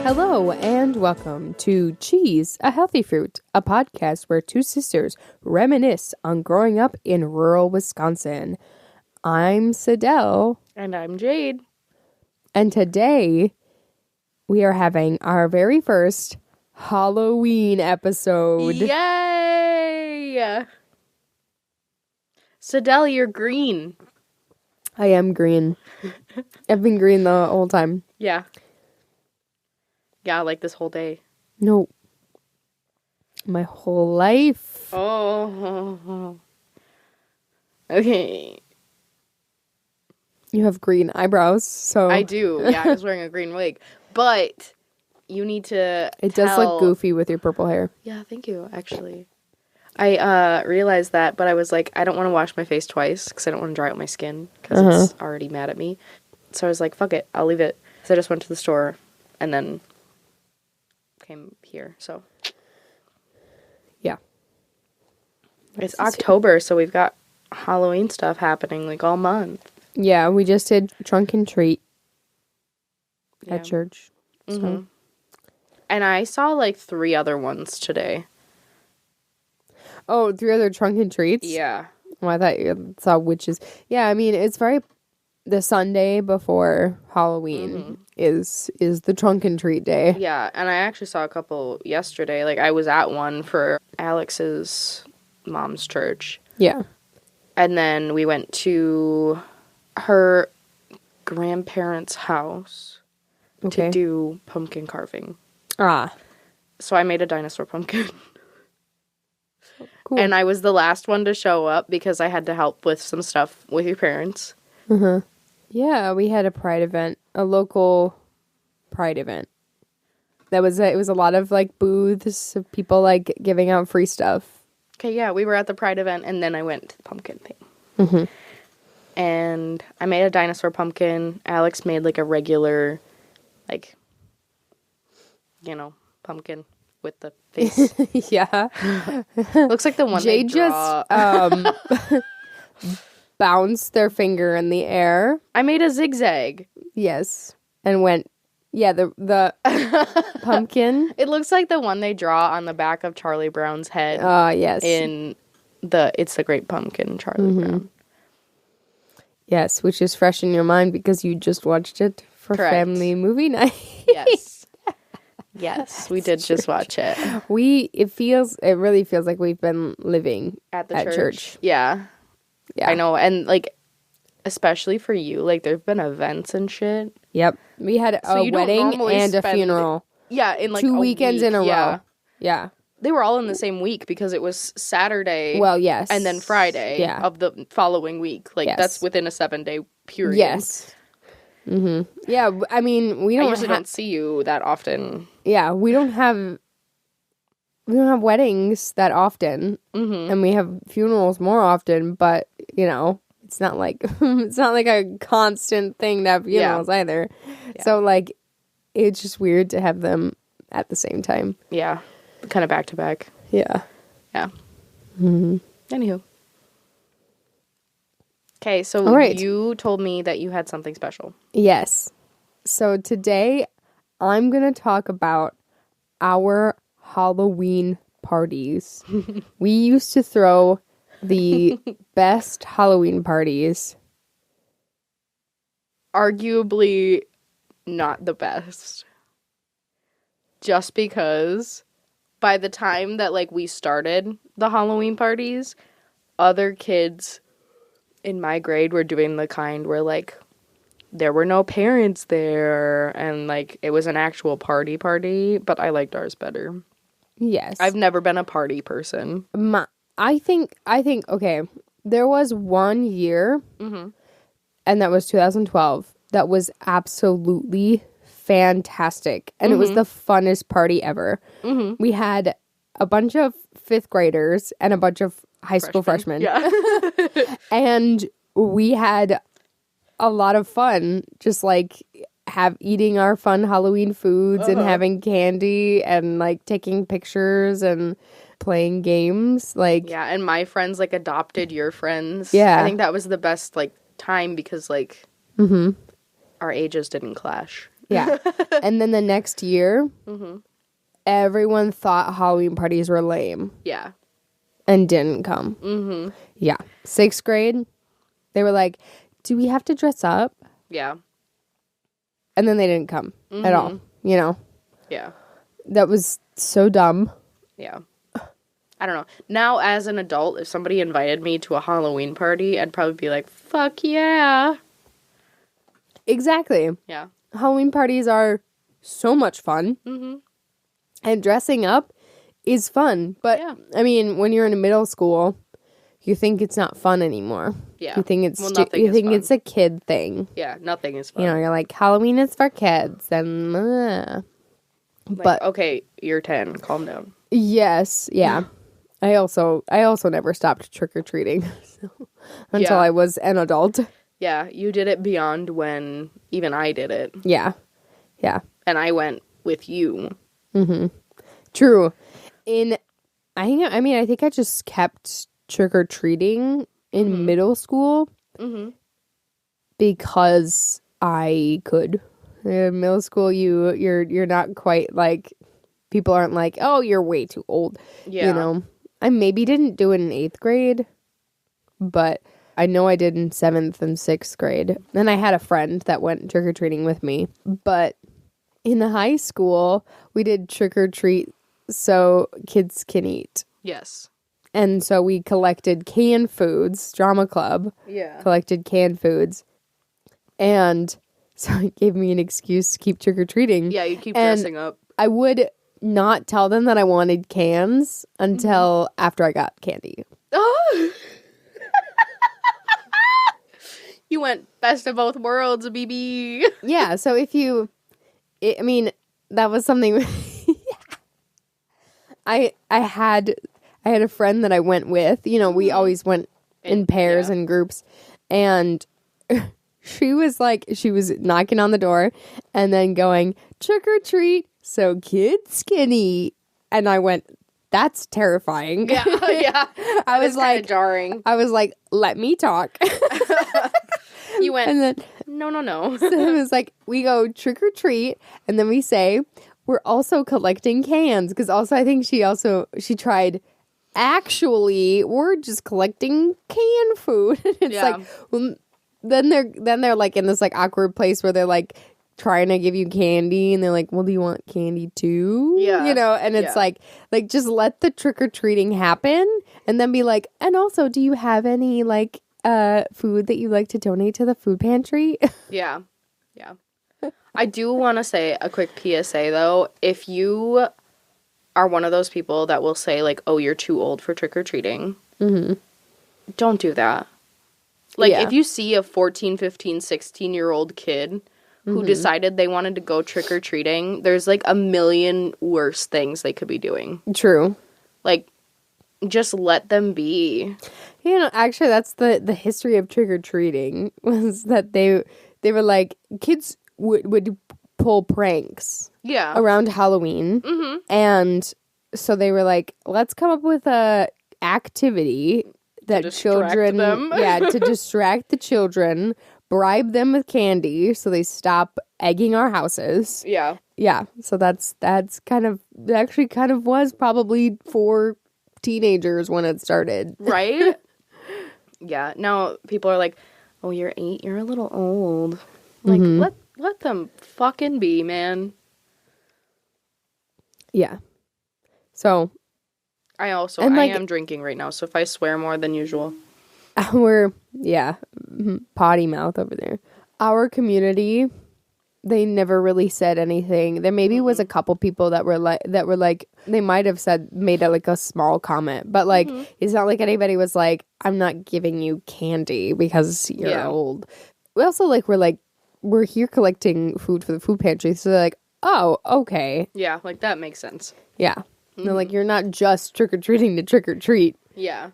Hello and welcome to Cheese, a Healthy Fruit, a podcast where two sisters reminisce on growing up in rural Wisconsin. I'm Cydel. And I'm Jade. And today we are having our very first Halloween episode. Yay! Cydel, you're green. I am green. I've been green the whole time. Yeah. Yeah, like this whole day. No. My whole life. Oh. Okay. You have green eyebrows, so... I do. Yeah, I was wearing a green wig. But you need to It does look goofy with your purple hair. Yeah, thank you, actually. I realized that, but I was like, I don't want to wash my face twice because I don't want to dry out my skin because it's already mad at me. So I was like, fuck it, I'll leave it. So I just went to the store and then came here, so. Yeah. It's October, so we've got Halloween stuff happening like all month. Yeah, we just did trunk and treat at church. So. Mm-hmm. And I saw like 3 other ones today. Oh, 3 other trunk and treats? Yeah. Oh, I thought you saw witches. Yeah, I mean, it's the Sunday before Halloween is the trunk and treat day. Yeah, and I actually saw a couple yesterday. Like, I was at one for Alex's mom's church. Yeah. And then we went to her grandparents' house to do pumpkin carving. Ah. So I made a dinosaur pumpkin. Cool. And I was the last one to show up because I had to help with some stuff with your parents. Uh-huh. Yeah, we had a pride event, a local pride event. It was a lot of like booths of people like giving out free stuff. Okay, yeah, we were at the pride event and then I went to the pumpkin thing. Mm-hmm. And I made a dinosaur pumpkin. Alex made like a regular, like, pumpkin with the face. Yeah. Looks like the one Jade they draw. just bounced their finger in the air. I made a zigzag. Yes. And went, the pumpkin. It looks like the one they draw on the back of Charlie Brown's head. Yes. In It's the Great Pumpkin, Charlie Brown. Yes, which is fresh in your mind because you just watched it for Correct. family movie night. Yes. Yes, we did just watch it. It really feels like we've been living At the church. Yeah. Yeah. I know, and like, especially for you, like, there've been events and shit. Yep. We had a wedding and a funeral. Yeah, in like 2 weekends in a row. Yeah. They were all in the same week because it was Saturday. Well, yes. And then Friday of the following week. Like, that's within a 7-day period. Yes. Mm-hmm. Yeah, I mean, we don't. I usually don't see you that often. Yeah, we don't have weddings that often, and we have funerals more often. But it's not like a constant thing to have funerals either. Yeah. So like, it's just weird to have them at the same time. Yeah, kind of back to back. Yeah, yeah. Mm-hmm. Anywho. Okay, so you told me that you had something special. Yes. So today, I'm going to talk about our Halloween parties. We used to throw the best Halloween parties. Arguably not the best. Just because by the time that, like, we started the Halloween parties, other kids in my grade were doing the kind where, like, there were no parents there and, like, it was an actual party, but I liked ours better. Yes. I've never been a party person. I think, okay, there was one year, and that was 2012, that was absolutely fantastic. And it was the funnest party ever. We had a bunch of 5th graders and a bunch of high school freshmen. Yeah. And we had a lot of fun, just like eating our fun Halloween foods and having candy and like taking pictures and playing games. Like, yeah, and my friends like adopted your friends. Yeah. I think that was the best like time because like our ages didn't clash. Yeah. And then the next year, everyone thought Halloween parties were lame. Yeah. And didn't come. Yeah. 6th grade, they were like, do we have to dress up? Yeah. And then they didn't come at all, you know? Yeah. That was so dumb. Yeah. I don't know. Now, as an adult, if somebody invited me to a Halloween party, I'd probably be like, fuck yeah. Exactly. Yeah. Halloween parties are so much fun. And dressing up is fun. But, Yeah. I mean, when you're in middle school, you think it's not fun anymore. Yeah. You think it's nothing is fun. it's a kid thing. Yeah, nothing is fun. You know, you're like, Halloween is for kids. And, Like, but, okay, you're 10. Calm down. yes. Yeah. I also never stopped trick-or-treating until I was an adult. Yeah, you did it beyond when even I did it. Yeah. Yeah. And I went with you. True. I think I just kept trick-or-treating in middle school because I could. In middle school, you're not quite like, people aren't like, oh, you're way too old. Yeah. You know? I maybe didn't do it in 8th grade, but I know I did in 7th and 6th grade. Then I had a friend that went trick-or-treating with me. But in high school, we did trick-or-treat so kids can eat. Yes. And so we collected canned foods, drama club. Yeah. Collected canned foods. And so it gave me an excuse to keep trick-or-treating. Yeah, you keep And dressing up. I would not tell them that I wanted cans until after I got candy. Oh! You went best of both worlds, BB. Yeah, so that was something. I had a friend that I went with. You know, we always went in pairs and groups, and she was knocking on the door and then going, trick or treat so kids can eat. And I went, that's terrifying. Yeah, yeah. I was like, jarring. I was like, let me talk. You went, and then no. so it was like, we go trick or treat, and then we say, we're also collecting cans. Because also, I think she tried, actually, we're just collecting canned food. It's like, well, then they're like in this like awkward place where they're like trying to give you candy, and they're like, well, do you want candy too? Yeah. You know, and it's like just let the trick-or-treating happen, and then be like, and also, do you have any like food that you like to donate to the food pantry? Yeah. I do want to say a quick PSA though. If you are one of those people that will say like, oh, you're too old for trick-or-treating, don't do that. Like, if you see a 14, 15, 16-year-old kid who decided they wanted to go trick-or-treating, there's, like, a million worse things they could be doing. True. Like, just let them be. You know, actually, that's the history of trick-or-treating, was that they were, like, kids would pull pranks around Halloween. And so they were like, let's come up with a activity that children, to distract the children, bribe them with candy so they stop egging our houses. Yeah. So that's kind of was probably for teenagers when it started. Right? Yeah. Now people are like, oh, you're 8, you're a little old. Like, let them fucking be, man. Yeah. So I am drinking right now, so if I swear more than usual. Potty mouth over there. Our community, they never really said anything. There maybe was a couple people that were like, they might have made like a small comment, but like, it's not like anybody was like, I'm not giving you candy because you're old. We also we're here collecting food for the food pantry, so they're like, oh, okay. Yeah, like that makes sense. Yeah. They're like, you're not just trick-or-treating to trick-or-treat. Yeah.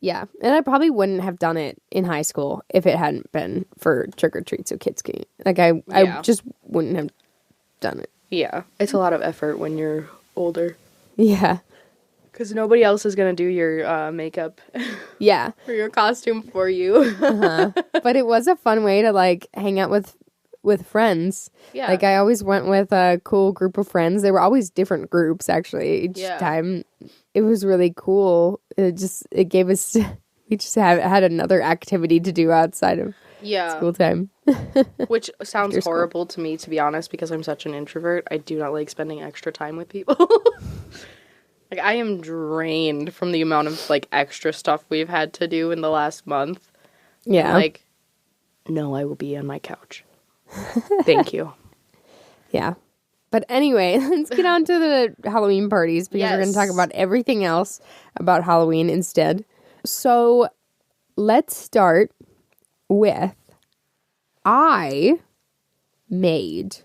Yeah. And I probably wouldn't have done it in high school if it hadn't been for trick-or-treat so kids can eat. Like, I just wouldn't have done it. Yeah. It's a lot of effort when you're older. Yeah. Because nobody else is going to do your makeup. Yeah. Or your costume for you. But it was a fun way to, like, hang out with with friends. Yeah. Like, I always went with a cool group of friends. They were always different groups, actually, each time. It was really cool. It gave us, we just had another activity to do outside of school time. Which sounds horrible to me, to be honest, because I'm such an introvert. I do not like spending extra time with people. Like, I am drained from the amount of, like, extra stuff we've had to do in the last month. Yeah. And, like, no, I will be on my couch. Thank you. Yeah. But anyway, let's get on to the Halloween parties, because we're going to talk about everything else about Halloween instead. So, let's start with, I made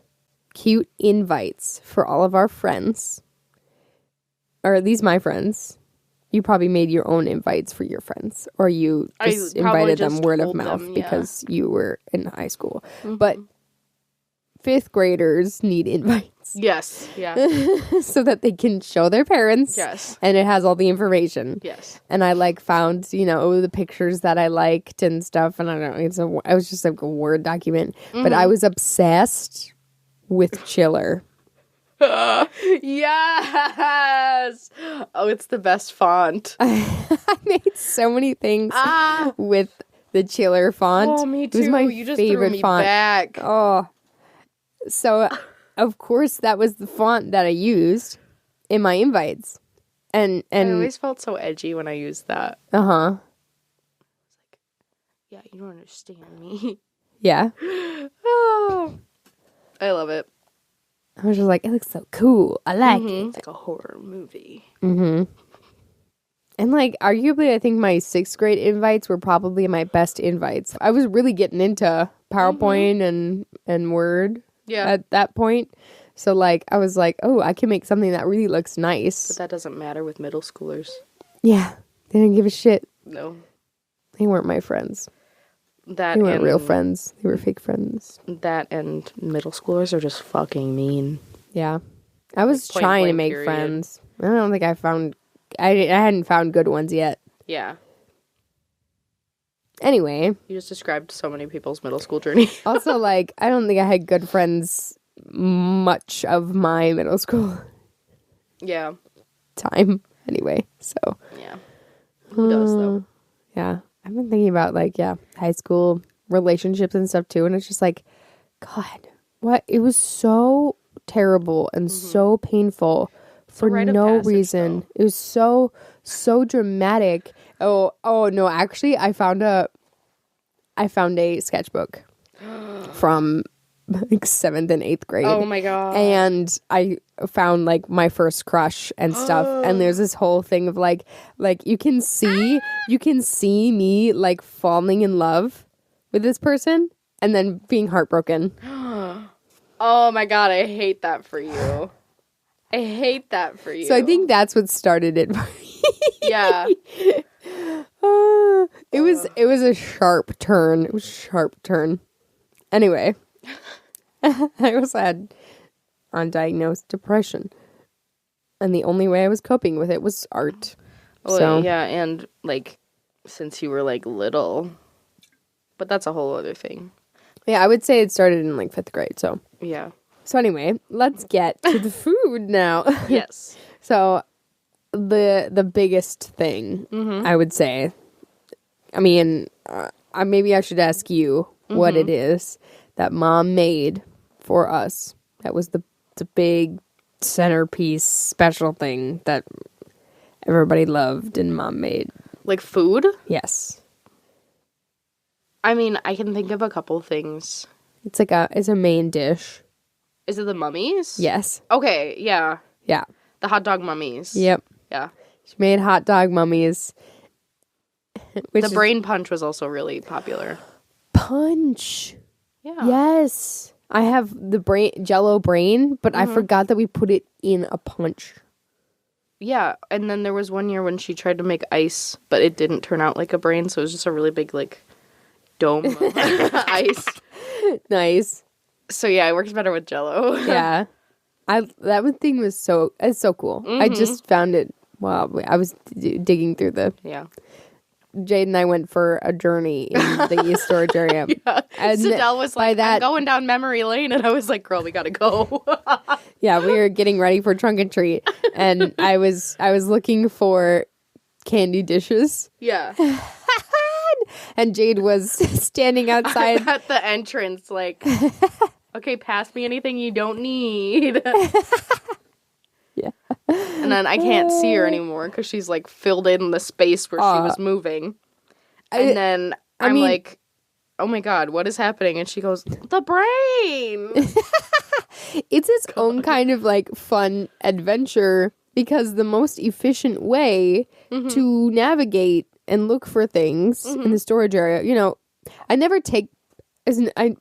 cute invites for all of our friends. Or at least my friends. You probably made your own invites for your friends. Or you just invited them word of mouth because you were in high school. Mm-hmm. But 5th graders need invites. Yes. Yeah. So that they can show their parents. Yes. And it has all the information. Yes. And I like found, the pictures that I liked and stuff. And I don't know, it was just like a Word document. Mm-hmm. But I was obsessed with Chiller. Yes! Oh, it's the best font. I made so many things with the Chiller font. Oh, me too. It was my you just favorite threw me font. Back. Oh. So, of course, that was the font that I used in my invites. And I always felt so edgy when I used that. Uh-huh. I was like, yeah, you don't understand me. Yeah. Oh. I love it. I was just like, it looks so cool. I like it. It's like a horror movie. Mm-hmm. And, like, arguably, I think my 6th grade invites were probably my best invites. I was really getting into PowerPoint and Word at that point. So, like, I was like, oh, I can make something that really looks nice. But that doesn't matter with middle schoolers. Yeah. They didn't give a shit. No. They weren't my friends. They weren't real friends. They were fake friends. That and middle schoolers are just fucking mean. Yeah. I was trying to make friends. I don't think I hadn't found good ones yet. Yeah. Anyway. You just described so many people's middle school journey. Also, like, I don't think I had good friends much of my middle school. Yeah. Time. Anyway, so. Yeah. Who does, though? Yeah. I've been thinking about, like, high school relationships and stuff, too. And it's just like, God, what? It was so terrible and so painful for no reason. Though. It was so dramatic. Oh, no, actually, I found a sketchbook from, like, 7th and 8th grade. Oh, my God. And I found, like, my first crush and stuff. And there's this whole thing of, like you can see me, like, falling in love with this person and then being heartbroken. Oh, my God. I hate that for you. I hate that for you. So I think that's what started it for me. Yeah. It was a sharp turn. It was a sharp turn. Anyway. I also had undiagnosed depression. And the only way I was coping with it was art. Well, so yeah, and, like, since you were, like, little. But that's a whole other thing. Yeah, I would say it started in, like, 5th grade, so. Yeah. So anyway, let's get to the food now. Yes. So, the biggest thing, I would say, I mean, maybe I should ask you what it is that Mom made for us. That was the big centerpiece special thing that everybody loved and Mom made. Like food? Yes. I mean, I can think of a couple things. It's a main dish. Is it the mummies? Yes. Okay, yeah. Yeah. The hot dog mummies. Yep. Yeah. She made hot dog mummies. The brain punch was also really popular. Punch. Yeah. Yes. I have the Jello brain, but I forgot that we put it in a punch. Yeah, and then there was one year when she tried to make ice, but it didn't turn out like a brain, so it was just a really big, like, dome of ice. Nice. So yeah, it works better with Jello. Yeah. That thing was it's so cool. I just found it while I was digging through the... Yeah. Jade and I went for a journey in the storage area. And Cydel was like, I'm going down memory lane. And I was like, girl, we got to go. Yeah, we were getting ready for trunk and treat. And I was looking for candy dishes. Yeah. And Jade was standing outside. At the entrance, like, okay, pass me anything you don't need. Yeah. And then I can't see her anymore because she's like filled in the space where she was moving. And then I'm like, oh my God, what is happening? And she goes, the brain. It's its own kind of like fun adventure because the most efficient way to navigate and look for things in the storage area, you know,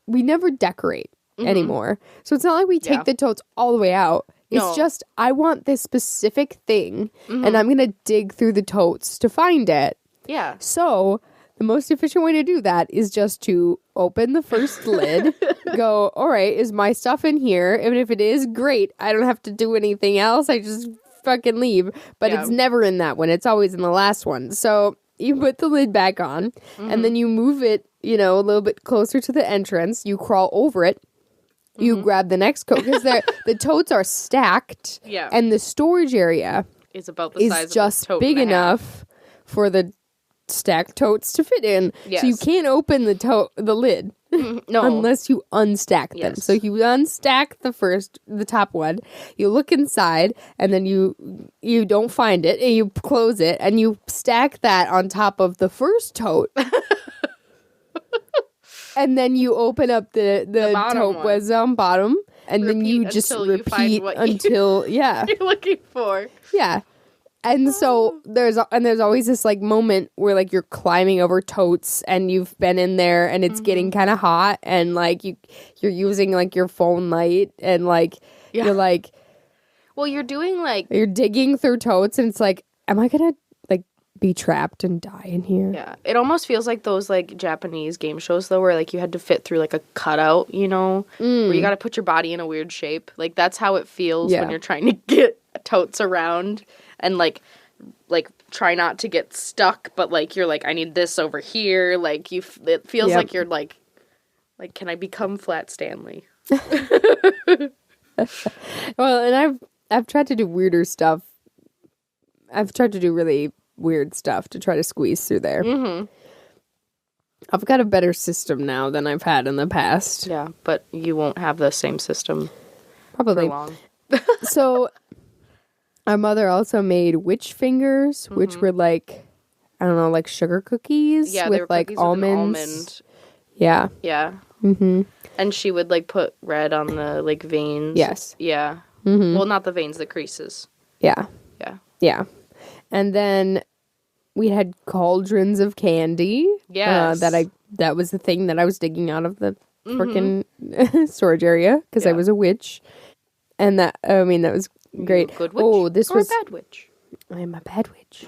we never decorate anymore. So it's not like we take the totes all the way out. It's just, I want this specific thing, and I'm going to dig through the totes to find it. Yeah. So the most efficient way to do that is just to open the first lid, go, all right, is my stuff in here? And if it is, great. I don't have to do anything else. I just fucking leave. But it's never in that one. It's always in the last one. So you put the lid back on, and then you move it, you know, a little bit closer to the entrance. You crawl over it. You grab the next coat because the totes are stacked, and the storage area is about the size just of a tote big enough for the stacked totes to fit in. Yes. So you can't open the lid unless you unstack them. So you unstack the top one, you look inside, and then you don't find it, and you close it, and you stack that on top of the first tote. And then you open up the tote was on bottom, and then you just repeat until you're looking for. Yeah. And so there's always this like moment where like you're climbing over totes and you've been in there and it's getting kind of hot and like you're using like your phone light and like you're like, well, you're doing like you're digging through totes and it's like, am I gonna like be trapped and die in here? Yeah, it almost feels like those like Japanese game shows though, where like you had to fit through like a cutout, you know, where you got to put your body in a weird shape. Like that's how it feels when you're trying to get totes around. And, like try not to get stuck, but, like, you're like, I need this over here. Like, it feels like you're, like, can I become Flat Stanley? Well, and I've tried to do weirder stuff. I've tried to do really weird stuff to try to squeeze through there. I've got a better system now than I've had in the past. Yeah, but you won't have the same system probably for long. So... Our mother also made witch fingers, which were like, I don't know, like sugar cookies with like almonds. Yeah. Yeah. And she would like put red on the like veins. Yes. Yeah. Well, not the veins, the creases. Yeah. Yeah. Yeah. And then we had cauldrons of candy. Yes. That was the thing that I was digging out of the freaking storage area because I was a witch. And that was great. Good witch this or was a bad witch. I am a bad witch.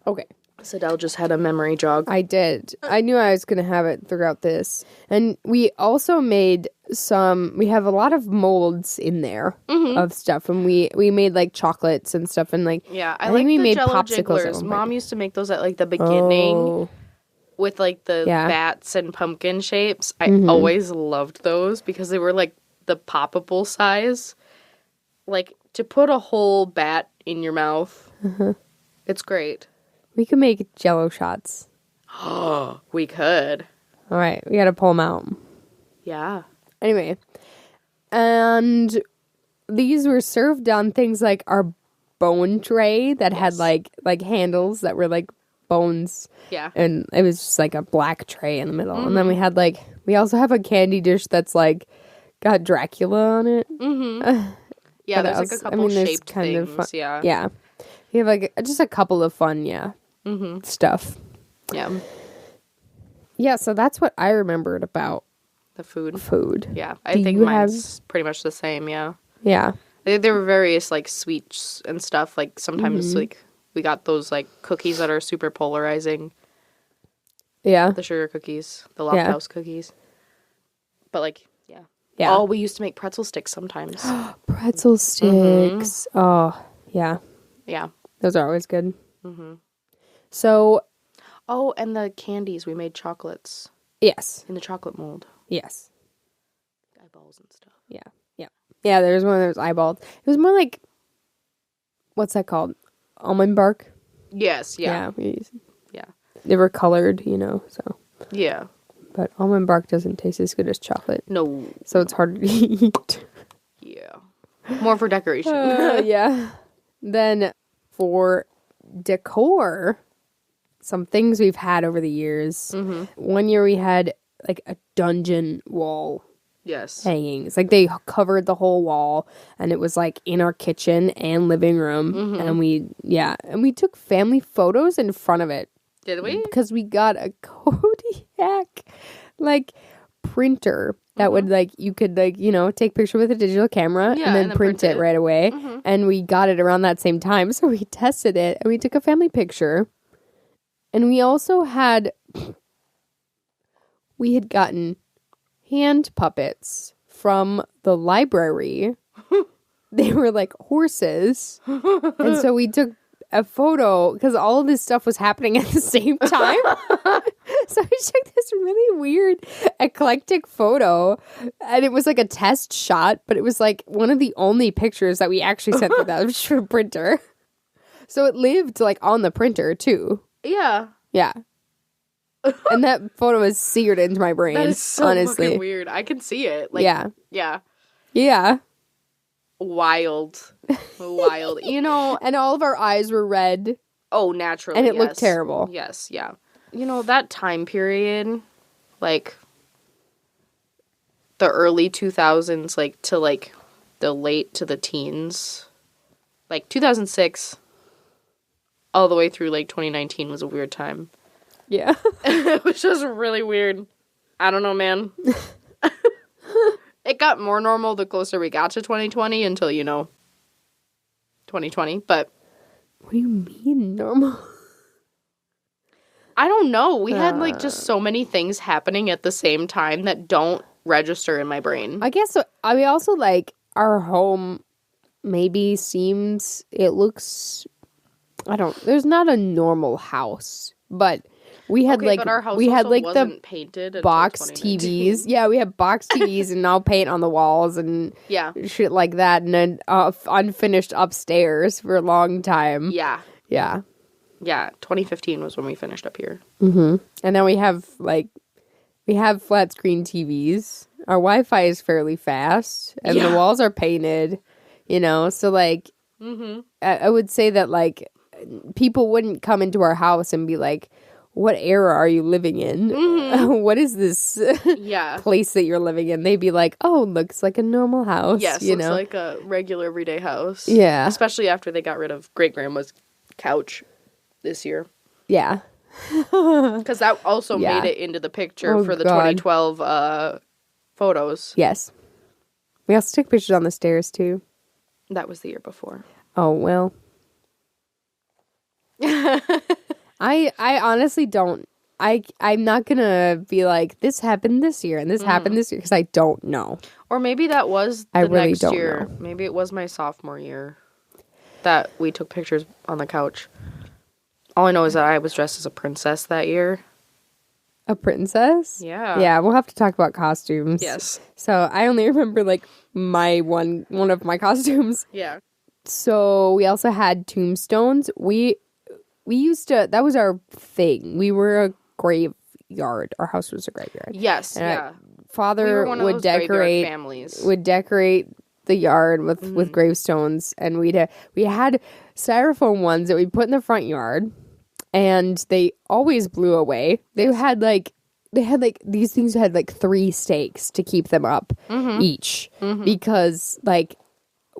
Okay. Cydel just had a memory jog. I did. I knew I was going to have it throughout this. And we also made we have a lot of molds in there of stuff. And we made like chocolates and stuff. And like, I think we made Jell-O jigglers. Mom used to make those at like the beginning with like the bats and pumpkin shapes. I always loved those because they were like the poppable size. Like to put a whole bat in your mouth. It's great. We could make Jell-O shots. Oh, we could. All right, we got to pull them out. Yeah. Anyway, and these were served on things like our bone tray that had like handles that were like bones. Yeah. And it was just like a black tray in the middle. And then we also have a candy dish that's like got Dracula on it. Yeah, there's like a couple shaped kind things. Yeah. Yeah. We have like just a couple of fun, stuff. Yeah. Yeah, so that's what I remembered about the food. Yeah. I think mine's pretty much the same, yeah. Yeah. I think there were various like sweets and stuff. Like sometimes like we got those like cookies that are super polarizing. Yeah. The sugar cookies, the Lofthouse cookies. But like, yeah. Oh, we used to make pretzel sticks sometimes. Pretzel sticks. Oh, yeah. Yeah. Those are always good. So, Oh, and the candies. We made chocolates yes. in the chocolate mold. Yes. Eyeballs and stuff. Yeah. Yeah. Yeah, there was one that was eyeballed. It was more like, what's that called? Almond bark? Yes, yeah. Yeah. They were colored, so. Yeah. But almond bark doesn't taste as good as chocolate. No. So it's hard to eat. Yeah. More for decoration. Yeah. Then for decor, some things we've had over the years. Mm-hmm. One year we had like a dungeon wall. Yes. Hangings. Like they covered the whole wall and it was like in our kitchen and living room. Mm-hmm. And we took family photos in front of it. Did we? Because we got a Kodiak like printer that would like you could like take picture with a digital camera and then print it right away. Mm-hmm. And we got it around that same time, so we tested it and we took a family picture. And we also had gotten hand puppets from the library. They were like horses. And so we took a photo because all of this stuff was happening at the same time. So we took this really weird eclectic photo and it was like a test shot, but it was like one of the only pictures that we actually sent to that printer. So it lived like on the printer too. Yeah. Yeah. And that photo is seared into my brain. That is so honestly. fucking weird. I can see it. Like, yeah. Yeah. Yeah. Wild. And all of our eyes were red. Oh, naturally. And it looked terrible. Yes, yeah. That time period, like, the early 2000s, like, to, like, the late to the teens, like, 2006, all the way through, like, 2019 was a weird time. Yeah. It was just really weird. I don't know, man. It got more normal the closer we got to 2020 until, 2020, but... What do you mean normal? I don't know. We had, like, just so many things happening at the same time that don't register in my brain. I guess so. I mean, also, like, our home maybe seems... It looks... There's not a normal house, but... We had but our house wasn't painted box TVs. Yeah, we had box TVs and now paint on the walls and shit like that. And then unfinished upstairs for a long time. Yeah. Yeah. Yeah, 2015 was when we finished up here. Mm-hmm. And then we have flat screen TVs. Our Wi-Fi is fairly fast and the walls are painted, So like, I would say that like people wouldn't come into our house and be like, what era are you living in? Mm-hmm. What is this place that you're living in? They'd be like, oh, looks like a normal house. Yes, looks like a regular everyday house. Yeah. Especially after they got rid of great-grandma's couch this year. Yeah. Because that also made it into the picture for the 2012 photos. Yes. We also took pictures on the stairs, too. That was the year before. Oh, well. I honestly don't. I'm not gonna be like, this happened this year and this happened this year because I don't know. Or maybe that was the next year. Know. Maybe it was my sophomore year that we took pictures on the couch. All I know is that I was dressed as a princess that year. A princess? Yeah. Yeah, we'll have to talk about costumes. Yes. So I only remember like my one of my costumes. Yeah. So we also had tombstones. We used to, that was our thing. We were a graveyard. Our house was a graveyard. Yes, and yeah. Father would decorate the yard with gravestones, and we had styrofoam ones that we put in the front yard, and they always blew away. They had these things had like 3 stakes to keep them up each because like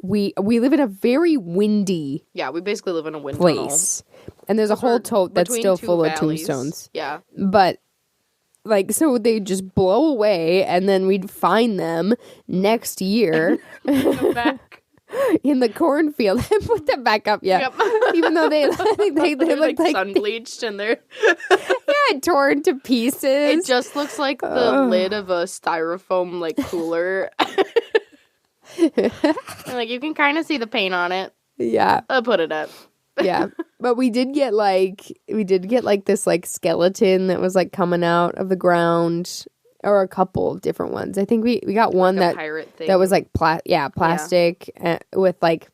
we live in a very windy we basically live in a wind place. And there's a whole tote that's still full of tombstones. Yeah. But, like, so they just blow away, and then we'd find them next year in the cornfield and put them back up. Yeah. Yep. Even though they look like sun bleached and they're torn to pieces. It just looks like the lid of a styrofoam like cooler. Like you can kind of see the paint on it. Yeah. I'll put it up. Yeah. But we did get this like skeleton that was like coming out of the ground, or a couple of different ones. I think we got one like that pirate thing. that was like plastic with like,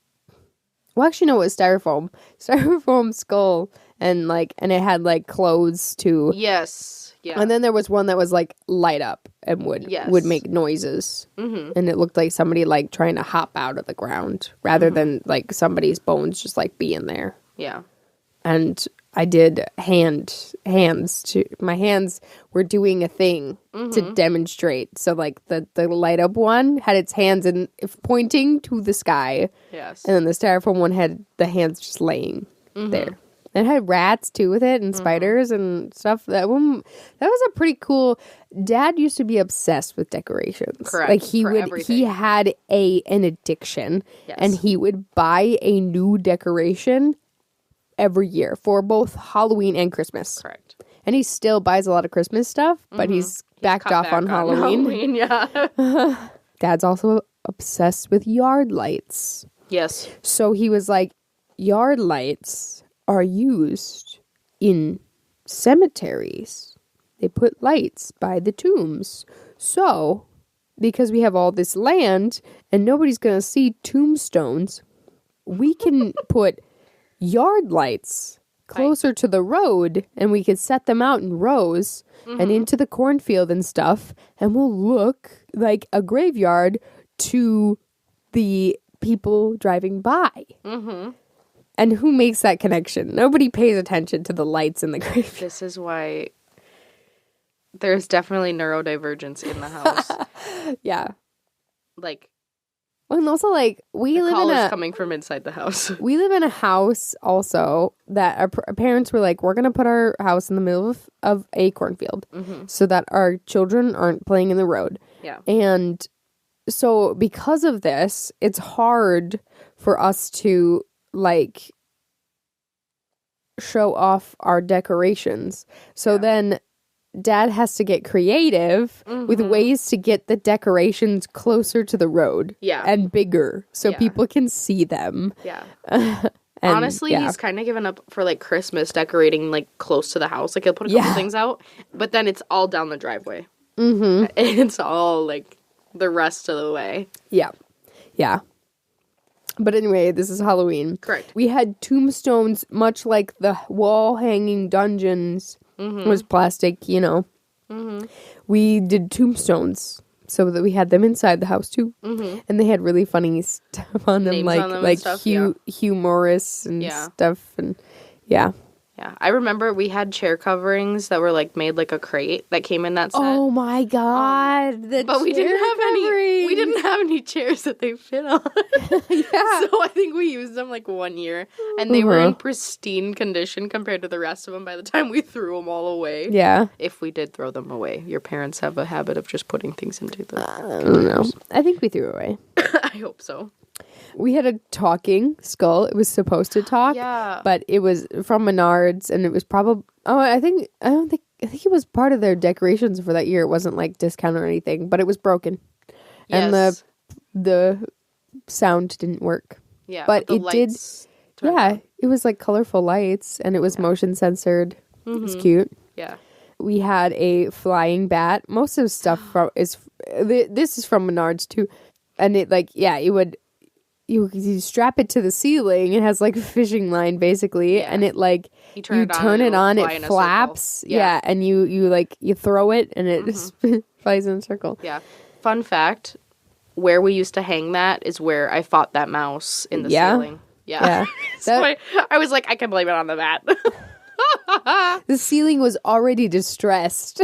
well, actually no, it was styrofoam skull, and it had like clothes too. Yes. Yeah. And then there was one that was like light up and would make noises. Mm-hmm. And it looked like somebody like trying to hop out of the ground rather than like somebody's bones just like being there. Yeah. And I did hands to my hands were doing a thing to demonstrate. So like the light up one had its hands pointing to the sky. Yes. And then the styrofoam one had the hands just laying there. And it had rats too with it, and spiders and stuff. That was a pretty cool. Dad used to be obsessed with decorations. Correct. Like everything. he had an addiction, and he would buy a new decoration every year for both Halloween and Christmas. Correct. And he still buys a lot of Christmas stuff, but he's backed off on Halloween. Yeah. Dad's also obsessed with yard lights. Yes. So he was like, yard lights are used in cemeteries. They put lights by the tombs. So, because we have all this land and nobody's going to see tombstones, we can put yard lights closer to the road, and we could set them out in rows and into the cornfield and stuff, and we'll look like a graveyard to the people driving by. Mm-hmm. And who makes that connection? Nobody pays attention to the lights in the graveyard. This is why there's definitely neurodivergence in the house. Yeah. Like, and also, like, we live in a... coming from inside the house. We live in a house, also, that our parents were like, we're going to put our house in the middle of a cornfield so that our children aren't playing in the road. Yeah. And so, because of this, it's hard for us to, like, show off our decorations. So then Dad has to get creative with ways to get the decorations closer to the road and bigger so people can see them. Yeah. And, honestly, he's kind of given up for like Christmas decorating like close to the house. Like he'll put a couple things out, but then it's all down the driveway. Mm-hmm. It's all like the rest of the way. Yeah. Yeah. But anyway, this is Halloween. Correct. We had tombstones, much like the wall-hanging dungeons was plastic, you know. Mm-hmm. We did tombstones so that we had them inside the house, too. Mm-hmm. And they had really funny stuff on them, names like on them like stuff, humorous and stuff. And yeah. Yeah, I remember we had chair coverings that were like made like a crate that came in that set. Oh my god! But we didn't have any. We didn't have any chairs that they fit on. Yeah. So I think we used them like 1 year, and they were in pristine condition compared to the rest of them. By the time we threw them all away, if we did throw them away, your parents have a habit of just putting things into the. I don't know. I think we threw away. I hope so. We had a talking skull. It was supposed to talk, but it was from Menards, and it was probably. Oh, I think it was part of their decorations for that year. It wasn't like discount or anything, but it was broken, and the sound didn't work. Yeah, but it did. Yeah, it was like colorful lights, and it was motion censored. It was cute. Yeah, we had a flying bat. Most of the stuff this is from Menards too, and it it would. You strap it to the ceiling. It has like a fishing line basically, and it like you turn it on, it flaps. Yeah, and you throw it, and it just flies in a circle. Yeah. Fun fact: where we used to hang that is where I fought that mouse in the ceiling. Yeah. So I was like, I can blame it on the bat. The ceiling was already distressed.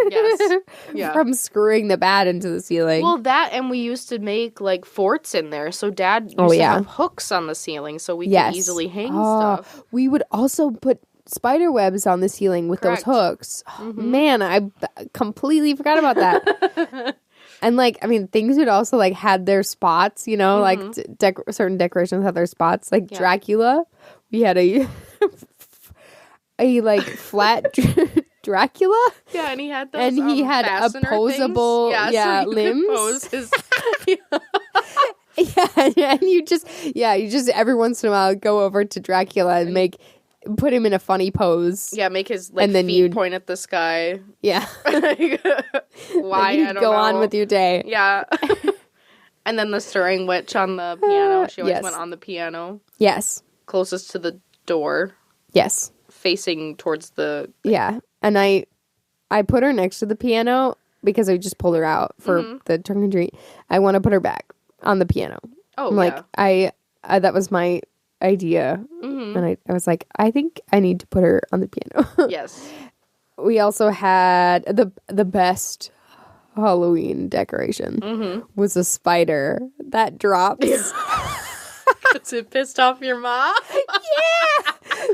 Yes. Yeah. From screwing the bat into the ceiling. Well, that, and we used to make like forts in there. So Dad used to have hooks on the ceiling so we could easily hang stuff. We would also put spider webs on the ceiling with those hooks. Oh, man, I completely forgot about that. And like, I mean, things would also like had their spots, you know, like certain decorations have their spots. Like Dracula, we had a like flat Dracula. Yeah, and he had those. And he had opposable, so limbs. Pose his and you just every once in a while go over to Dracula and put him in a funny pose. Yeah, make his and then feet point at the sky. Yeah. Why? I don't know. Go on with your day. Yeah. And then the stirring witch on the piano. She always went on the piano. Yes. Closest to the door. Yes. Facing towards the... Yeah. And I put her next to the piano because I just pulled her out for the trunk and treat. I want to put her back on the piano. Oh, I'm like, I that was my idea. And I was like, I think I need to put her on the piano. Yes. We also had the best Halloween decoration was a spider that drops. Because it pissed off your mom? Yeah!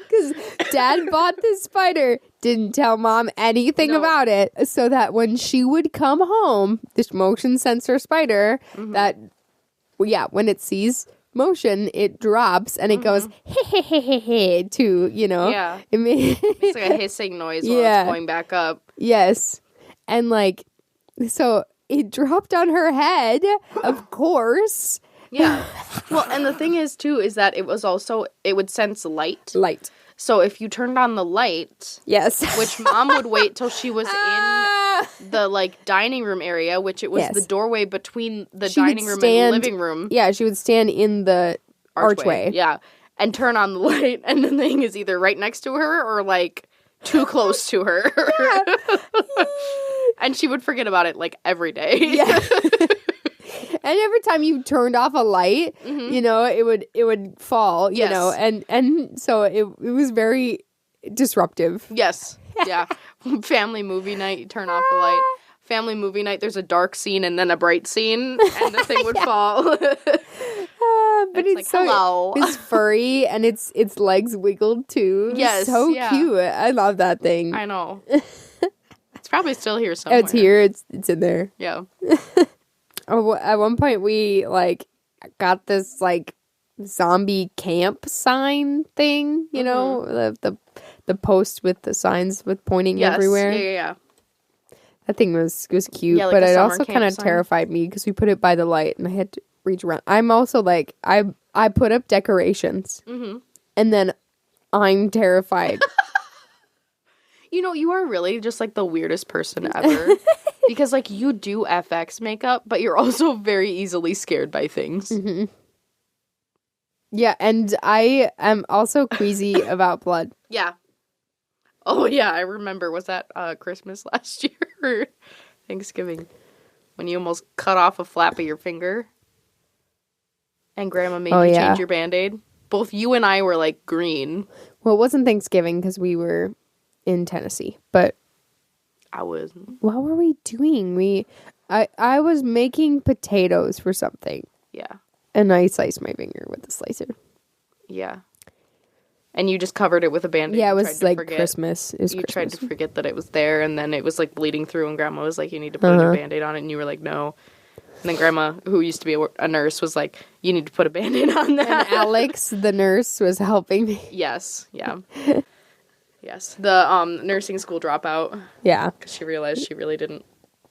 Because Dad bought this spider, didn't tell Mom anything about it, so that when she would come home, this motion sensor spider, that, when it sees motion, it drops, and it goes, hey, to, Yeah. It makes like a hissing noise while it's going back up. Yes. And, so it dropped on her head, of course. Yeah. Well, and the thing is, too, is that it would sense light. Light. So if you turned on the light... Yes. Which Mom would wait till she was in the, dining room area, which it was the doorway between the dining room and the living room. Yeah, she would stand in the archway. Yeah. And turn on the light, and the thing is either right next to her or, too close to her. And she would forget about it, every day. Yeah. And every time you turned off a light, it would fall, you know, and so it was very disruptive. Yes. Yeah. Family movie night, you turn off a light. Family movie night, there's a dark scene and then a bright scene, and the thing would fall. But it's so hello. It's furry and its legs wiggled too. Yes. So cute. I love that thing. I know. It's probably still here somewhere. It's here. It's in there. Yeah. At one point, we, got this, zombie camp sign thing, you know? The post with the signs with pointing everywhere. Yeah. That thing was cute, but it also kind of terrified me because we put it by the light and I had to reach around. I'm also, I put up decorations, and then I'm terrified. You are really just, the weirdest person ever. Because, you do FX makeup, but you're also very easily scared by things. Mm-hmm. Yeah, and I am also queasy about blood. Yeah. Oh, yeah, I remember. Was that Christmas last year or Thanksgiving? When you almost cut off a flap of your finger? And Grandma made you change your Band-Aid? Both you and I were, green. Well, it wasn't Thanksgiving because we were in Tennessee, but... I wasn't. What were we doing? I was making potatoes for something. Yeah. And I sliced my finger with a slicer. Yeah. And you just covered it with a Band-Aid. Yeah, it was Christmas. It was you Christmas. tried to forget that it was there, and then it was bleeding through, and Grandma was like, you need to put a Band-Aid on it, and you were like, no. And then Grandma, who used to be a nurse, was like, you need to put a Band-Aid on that. And Alex, the nurse, was helping me. Yes, yeah. Yes, the nursing school dropout. Yeah. Because she realized she really didn't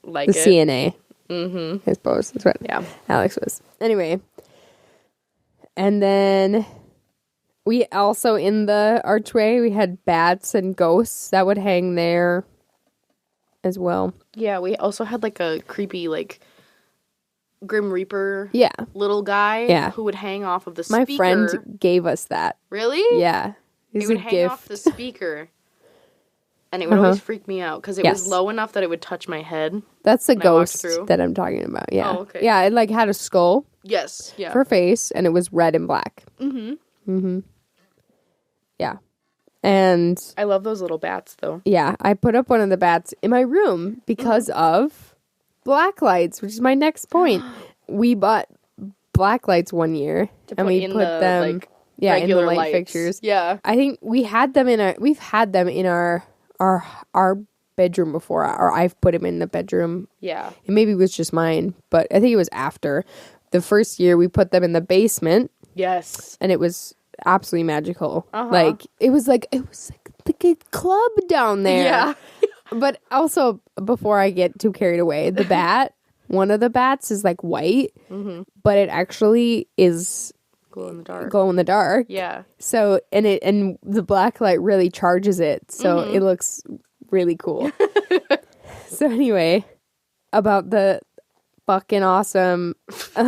like it. The CNA. Mm-hmm. I suppose. That's what Alex was. Anyway. And then we also, in the archway, we had bats and ghosts that would hang there as well. Yeah, we also had a creepy, Grim Reaper little guy who would hang off of the speaker. My friend gave us that. Really? Yeah. It would hang off the speaker. And it would always freak me out because it was low enough that it would touch my head. That's the ghost that I'm talking about. Yeah. Oh, okay. Yeah, it had a skull. Yes. Yeah. For face, and it was red and black. Mm-hmm. Mm-hmm. Yeah. And I love those little bats, though. Yeah, I put up one of the bats in my room because of black lights, which is my next point. We bought black lights one year, and we put them. In the light fixtures. Yeah. I think we've had them in our bedroom before, or I've put them in the bedroom. Yeah. It maybe was just mine, but I think it was after. The first year we put them in the basement. Yes. And it was absolutely magical. It was like a club down there. Yeah. But also, before I get too carried away, the bat one of the bats is like white, but it actually is glow in the dark. Glow in the dark. Yeah. So and the black light really charges it, so it looks really cool. So anyway, about the fucking awesome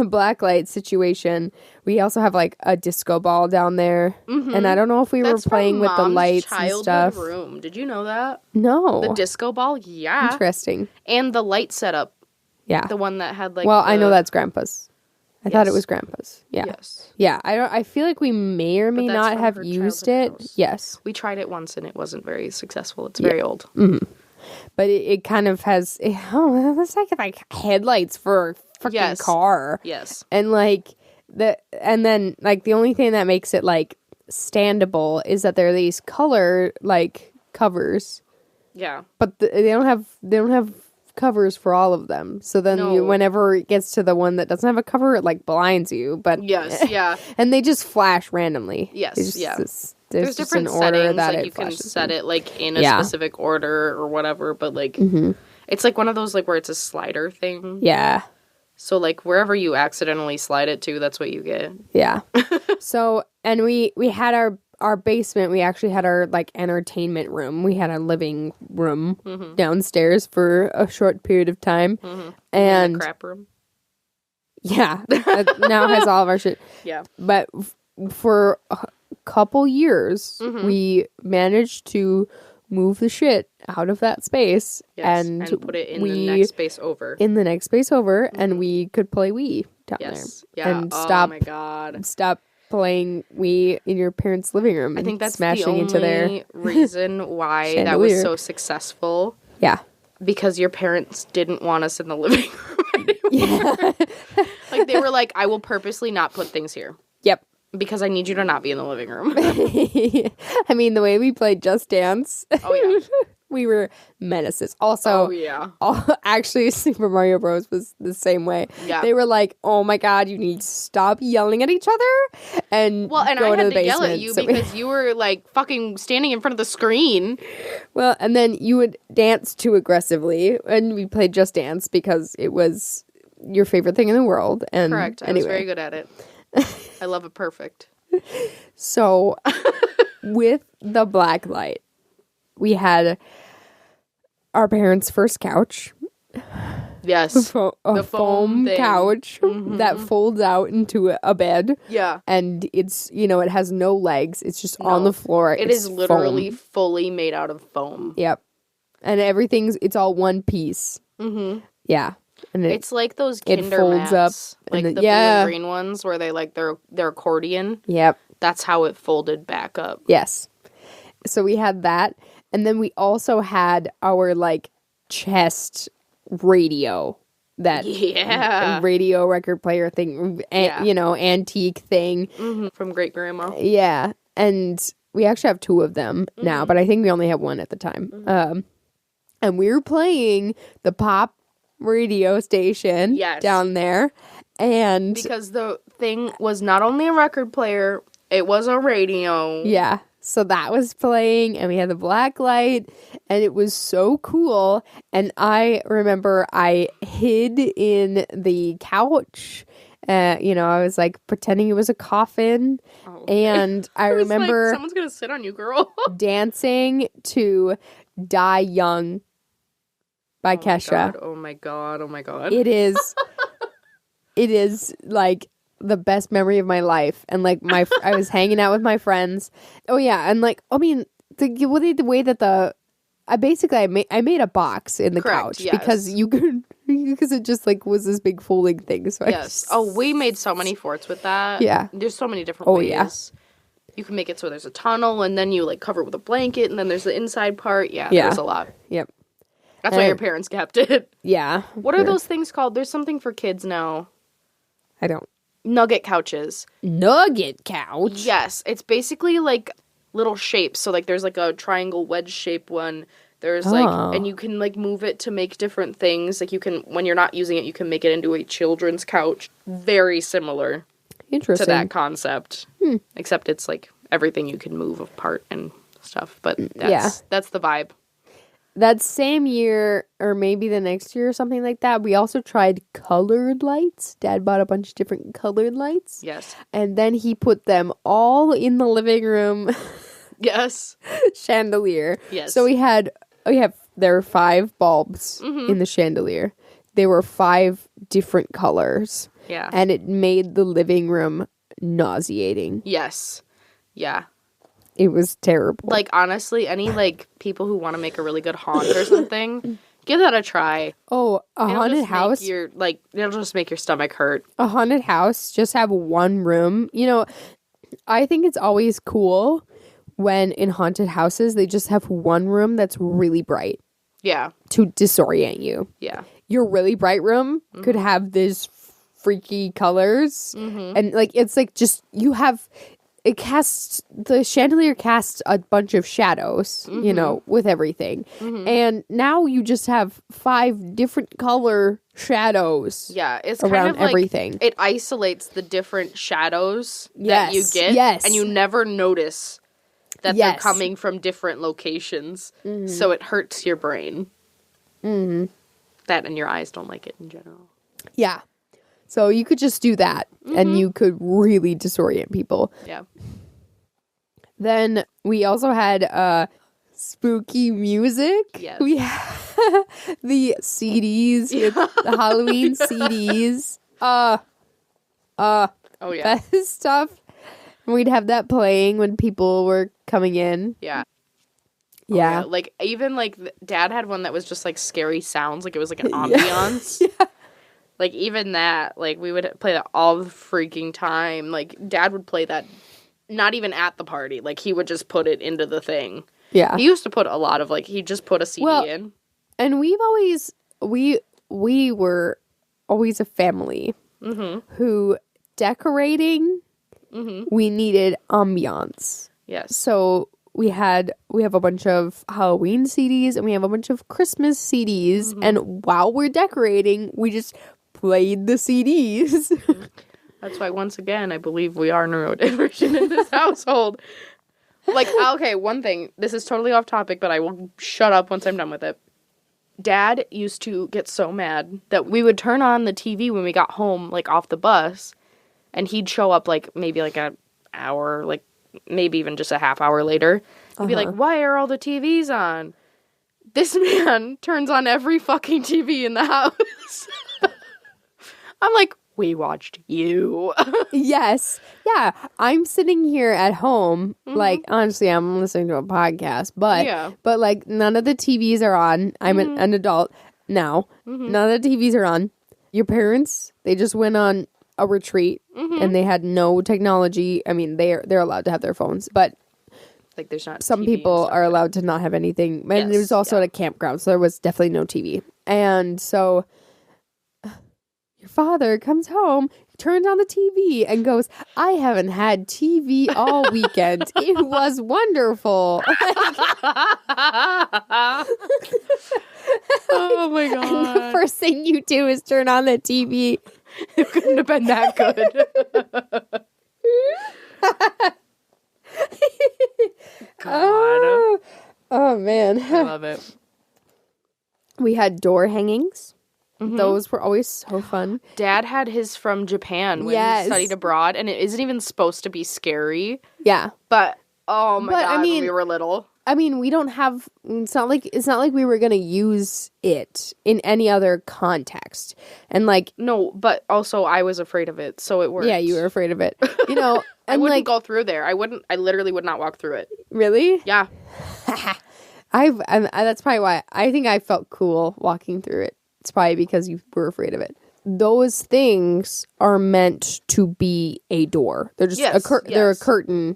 black light situation, we also have like a disco ball down there, and I don't know if we were playing with the lights and stuff. Room. Did you know that? No. The disco ball? Yeah. Interesting. And the light setup. Yeah. The one that had like. Well, I know that's Grandpa's. I thought it was Grandpa's. Yeah. Yes. Yeah. I feel like we may or may not have used it. House. Yes. We tried it once and it wasn't very successful. It's very old. But it kind of has. It's like headlights for a freaking car. Yes. And like and then like the only thing that makes it like standable is that there are these color like covers. Yeah. But they don't have covers for all of them. So then whenever it gets to the one that doesn't have a cover, it like blinds you. But yes, yeah. And they just flash randomly. Yes, There's different settings that like you can set it like in a specific order or whatever, but like it's like one of those like where it's a slider thing. Yeah. So like wherever you accidentally slide it to, that's what you get. Yeah. So and we had our basement, we actually had our like entertainment room. We had a living room downstairs for a short period of time. And the crap room. Yeah. Now has all of our shit. Yeah. But for a couple years, we managed to move the shit out of that space and put it in the next space over. And we could play Wii down there. Yeah. And oh my God. Stop playing Wii in your parents' living room. I think that's smashing the into their only reason why that was so successful. Yeah. Because your parents didn't want us in the living room anymore. Yeah. Like they were like, I will purposely not put things here. Yep. Because I need you to not be in the living room. I mean, the way we played Just Dance. Oh, yeah. We were menaces. Also, actually, Super Mario Bros. Was the same way. Yeah. They were like, oh my God, you need to stop yelling at each other and I had to yell at you because you were like fucking standing in front of the screen. Well, and then you would dance too aggressively, and we played Just Dance because it was your favorite thing in the world. And correct. I was very good at it. I love it perfect. So, with the black light, we had our parents' first couch. Yes. The foam couch that folds out into a bed. Yeah. And it's, it has no legs. It's just on the floor. It is literally fully made out of foam. Yep. And it's all one piece. Yeah. And it's like those Kinder folds mats, up, like the blue and green ones where they like their accordion. Yep. That's how it folded back up. Yes. So we had that, and then we also had our like chest radio, that radio record player thing, antique thing from great grandma. Yeah, and we actually have two of them now, but I think we only had one at the time. And we were playing the pop radio station down there, and because the thing was not only a record player, it was a radio. Yeah, so that was playing, and we had the black light, and it was so cool. And I remember I hid in the couch. I was like pretending it was a coffin, and I remember like, someone's gonna sit on you, girl. dancing to "Die Young" by Kesha. Oh my god! It is like the best memory of my life. And like I was hanging out with my friends. Oh yeah, and like the way that I made a box in the couch because because it just like was this big folding thing. So we made so many forts with that. Yeah, there's so many different ways. Yeah. You can make it so there's a tunnel, and then you like cover it with a blanket, and then there's the inside part. Yeah. There's a lot. Yep. That's why your parents kept it. Yeah. What are those things called? There's something for kids now. I don't. Nugget couches. Nugget couch? Yes. It's basically like little shapes. So like there's like a triangle wedge shape one. There's and you can like move it to make different things. Like you can, when you're not using it, you can make it into a children's couch. Very similar to that concept. Except it's like everything you can move apart and stuff. But that's the vibe. that same year, or maybe the next year or something like that, we also tried colored lights. Dad bought a bunch of different colored lights. Yes. And then he put them all in the living room. Yes. Chandelier. Yes. So there were 5 bulbs in the chandelier. They were 5 different colors. Yeah. And it made the living room nauseating. Yes. Yeah. It was terrible. Like, honestly, any, like, people who want to make a really good haunt or something, give that a try. Oh, haunted house? It'll just make your stomach hurt. A haunted house, just have one room. You know, I think it's always cool when in haunted houses, they just have one room that's really bright. Yeah. To disorient you. Yeah. Your really bright room could have these freaky colors. And, like, it's like just, the chandelier casts a bunch of shadows, you know, with everything. And now you just have 5 different color shadows. Yeah, it's around kind of like everything. It isolates the different shadows that you get. Yes. And you never notice that they're coming from different locations. So it hurts your brain. That and your eyes don't like it in general. Yeah. So you could just do that and you could really disorient people. Yeah. Then we also had spooky music. Yes. We had the CDs, the Halloween CDs. Oh yeah. That stuff. And we'd have that playing when people were coming in. Yeah. Yeah. Like, even, like, Dad had one that was just, like, scary sounds. Like, it was, like, an ambiance. Yeah. Like, even that, like, we would play that all the freaking time. Like, Dad would play that not even at the party. Like, he would just put it into the thing. Yeah. He used to put a lot of, like, he'd just put a CD in. And we've always, we were always a family who decorating, we needed ambiance. Yes. So we have a bunch of Halloween CDs and we have a bunch of Christmas CDs. And while we're decorating, we just played the CDs. That's why, once again, I believe we are neurodivergent in this household. Like, okay, one thing. This is totally off topic, but I will shut up once I'm done with it. Dad used to get so mad that we would turn on the TV when we got home, like, off the bus, and he'd show up, like, maybe, like, an hour, like, maybe even just a half hour later. He'd be like, why are all the TVs on? This man turns on every fucking TV in the house. I'm like, we watched you. Yes. Yeah. I'm sitting here at home. Like, honestly, I'm listening to a podcast. But like, none of the TVs are on. I'm an adult now. None of the TVs are on. Your parents, they just went on a retreat. And they had no technology. I mean, they're allowed to have their phones. But like, there's not some TV people are allowed to not have anything. And it was also at a campground. So there was definitely no TV. And so your father comes home, turns on the TV and goes, I haven't had TV all weekend. It was wonderful. Oh my God. And the first thing you do is turn on the TV. It couldn't have been that good. God. Oh man. I love it. We had door hangings. Those were always so fun. Dad had his from Japan when he studied abroad, and it isn't even supposed to be scary. Yeah. But, oh my God, I mean, when we were little. I mean, we don't have, it's not like we were going to use it in any other context. And like, no, but also I was afraid of it, so it worked. Yeah, you were afraid of it. You know, and I wouldn't like, go through there. I literally would not walk through it. Really? Yeah. That's probably why I think I felt cool walking through it. It's probably because you were afraid of it. Those things are meant to be a door. They're just they're a curtain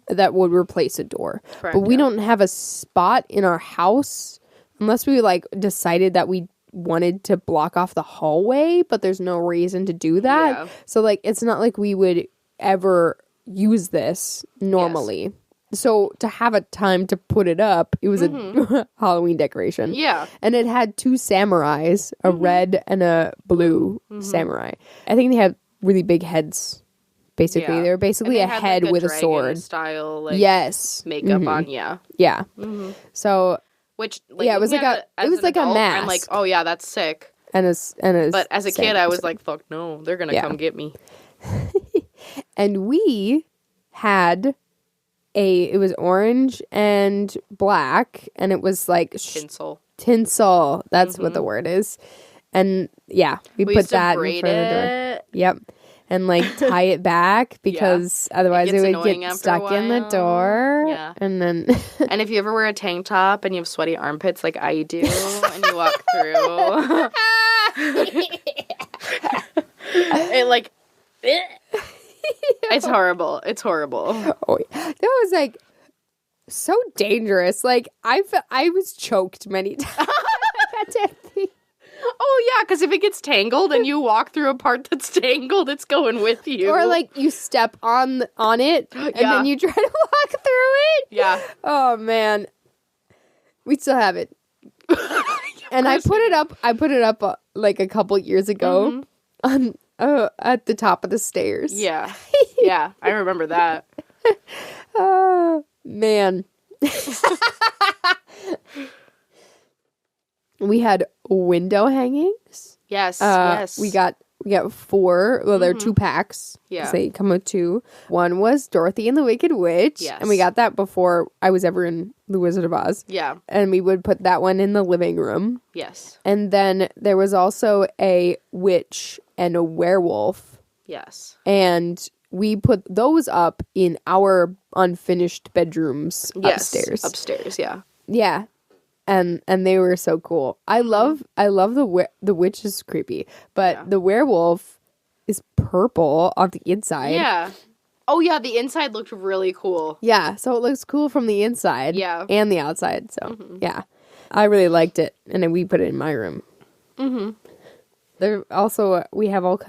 that would replace a door. Correct, but we don't have a spot in our house unless we like decided that we wanted to block off the hallway, but there's no reason to do that. Yeah. So like it's not like we would ever use this normally. Yes. So to have a time to put it up, it was a Halloween decoration. Yeah. And it had 2 samurais, a red and a blue samurai. I think they had really big heads, basically. Yeah. They were basically a head like with a sword. Style, like, yes. makeup on, yeah. Yeah. So... Which, like, yeah, it was like a mask. I'm like, oh yeah, that's sick. But as a kid, I was like, fuck no, they're gonna come get me. And we had it was orange and black, and it was like tinsel. That's what the word is. And yeah, we put that in front of the door. Yep. And like tie it back because otherwise it would get stuck in the door. Yeah. And then and if you ever wear a tank top and you have sweaty armpits like I do and you walk through it like it's horrible. It's horrible. Oh, that was like so dangerous. Like I was choked many times. Oh, yeah, because if it gets tangled and you walk through a part that's tangled, it's going with you. Or, like, you step on it, and then you try to walk through it. Yeah. Oh, man. We still have it. And I put it up, like, a couple years ago on at the top of the stairs. Yeah. Yeah, I remember that. Oh, man. We had window hangings. Yes, yes. We got 4. Well, they're 2 packs. Yeah. They come with 2. One was Dorothy and the Wicked Witch. Yes. And we got that before I was ever in The Wizard of Oz. Yeah. And we would put that one in the living room. Yes. And then there was also a witch and a werewolf. Yes. And we put those up in our unfinished bedrooms upstairs. Upstairs, yeah. Yeah. And they were so cool. I love the witch is creepy, but the werewolf is purple on the inside. Yeah. Oh yeah, the inside looked really cool. Yeah, so it looks cool from the inside. Yeah. And the outside. So yeah, I really liked it, and then we put it in my room. There also we have all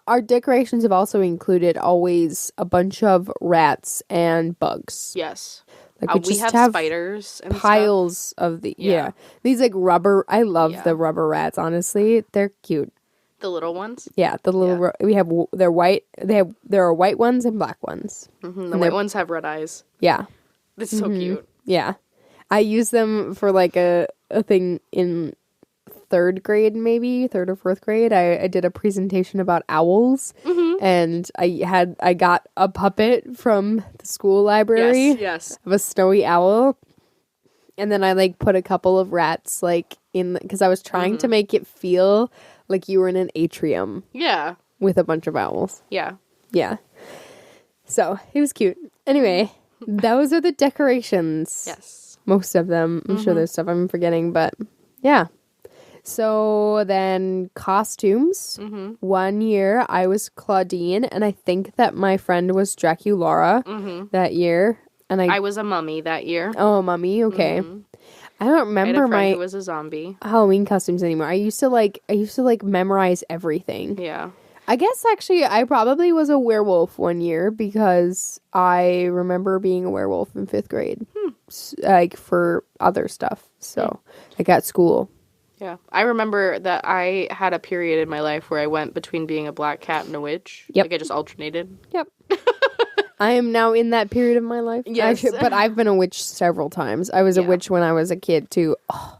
our decorations have also included always a bunch of rats and bugs. Yes. Like we have spiders and piles of these like rubber. I love the rubber rats. Honestly, they're cute. The little ones. Yeah, the little we have. They're white. There are white ones and black ones. The white ones have red eyes. Yeah, it's so cute. Yeah, I use them for like a thing in 3rd grade, maybe 3rd or 4th grade. I did a presentation about owls, and I got a puppet from the school library. Yes. Of a snowy owl, and then I like put a couple of rats like in because I was trying to make it feel like you were in an atrium. Yeah. With a bunch of owls. Yeah. Yeah. So it was cute. Anyway, those are the decorations. Yes. Most of them. I'm sure there's stuff I'm forgetting, but yeah. So then costumes. 1 year I was Claudine, and I think that my friend was Draculaura that year. And I was a mummy that year. Oh, mummy. Okay. I don't remember my who was a zombie. Halloween costumes anymore. I used to memorize everything. Yeah. I guess actually I probably was a werewolf 1 year because I remember being a werewolf in 5th grade. Like for other stuff. So like at school. Yeah. I remember that I had a period in my life where I went between being a black cat and a witch. Yep. Like I just alternated. Yep. I am now in that period of my life. Yes. But I've been a witch several times. I was a witch when I was a kid too. Oh.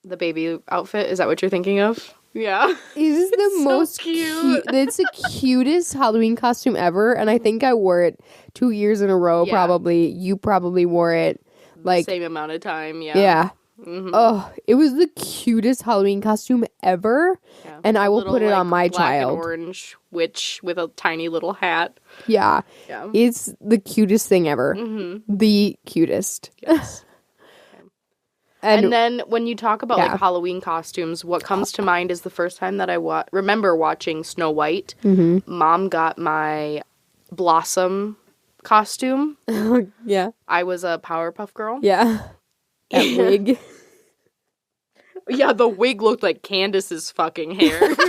The baby outfit, is that what you're thinking of? Yeah. It is the most cute. It's the cutest Halloween costume ever. And I think I wore it 2 years in a row probably. You probably wore it like same amount of time, yeah. Yeah. Oh, it was the cutest Halloween costume ever, and I will put it on my black child. And orange witch with a tiny little hat. Yeah, it's the cutest thing ever. The cutest. Yes. And then when you talk about like Halloween costumes, what comes to mind is the first time that I remember watching Snow White. Mom got my Blossom costume. Yeah, I was a Powerpuff Girl. Yeah. That wig. Yeah, the wig looked like Candace's fucking hair. And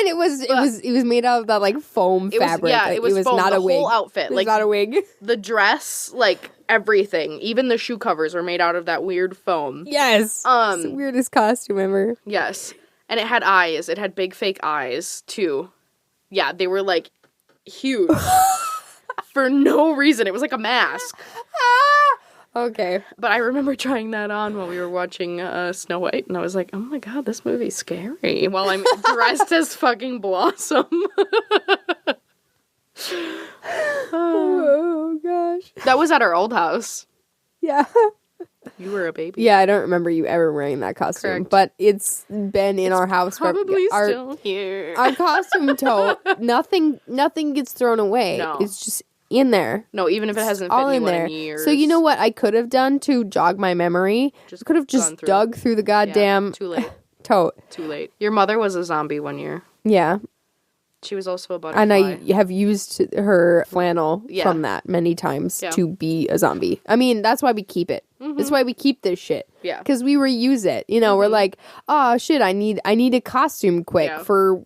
it was made out of that like foam fabric. Yeah, it was foam, not the a wig. whole outfit. It was not a wig. The dress, like everything, even the shoe covers were made out of that weird foam. Yes. It's the weirdest costume ever. Yes. And it had eyes. It had big fake eyes too. Yeah, they were like huge. For no reason. It was like a mask. Okay. But I remember trying that on while we were watching Snow White, and I was like, oh my god, this movie's scary. While I'm dressed as fucking Blossom. Oh, gosh. That was at our old house. Yeah. You were a baby. Yeah, I don't remember you ever wearing that costume. Correct. But it's been in our house Probably for... still here. Our costume tote, nothing gets thrown away. No. It's just in there. No, even if it hasn't fit all in anyone there. in years. So you know what I could have done to jog my memory? Could have just dug through the goddamn too late. tote. Too late. Your mother was a zombie one year. Yeah. She was also a butterfly. And I have used her flannel from that many times to be a zombie. I mean, that's why we keep it. Mm-hmm. That's why we keep this shit. Yeah. Because we reuse it. You know, we're like, oh shit, I need a costume quick for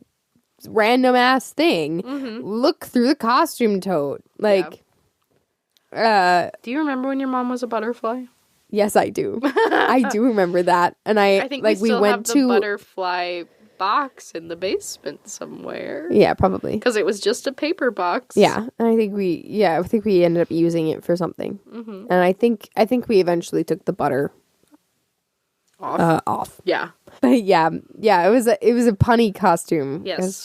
random ass thing. Mm-hmm. Look through the costume tote. Like, do you remember when your mom was a butterfly? Yes, I do. I do remember that. And I think like we went have the butterfly box in the basement somewhere. Yeah, probably. Because it was just a paper box. Yeah, and I think we ended up using it for something. Mm-hmm. And I think we eventually took the butter off. Yeah. But yeah, it was a punny costume. Yes.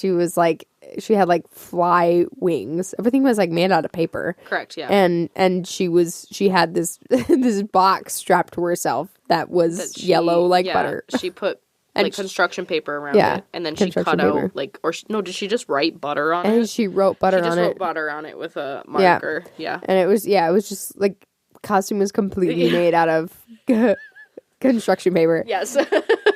She had like fly wings. Everything was like made out of paper. Correct, yeah. And she had this this box strapped to herself that was yellow like butter. She put like construction paper around it, and then she cut out did she just write butter on it? And she wrote butter on it. She just wrote butter on it with a marker. Yeah. And it was just like costume was completely made out of construction paper. Yes.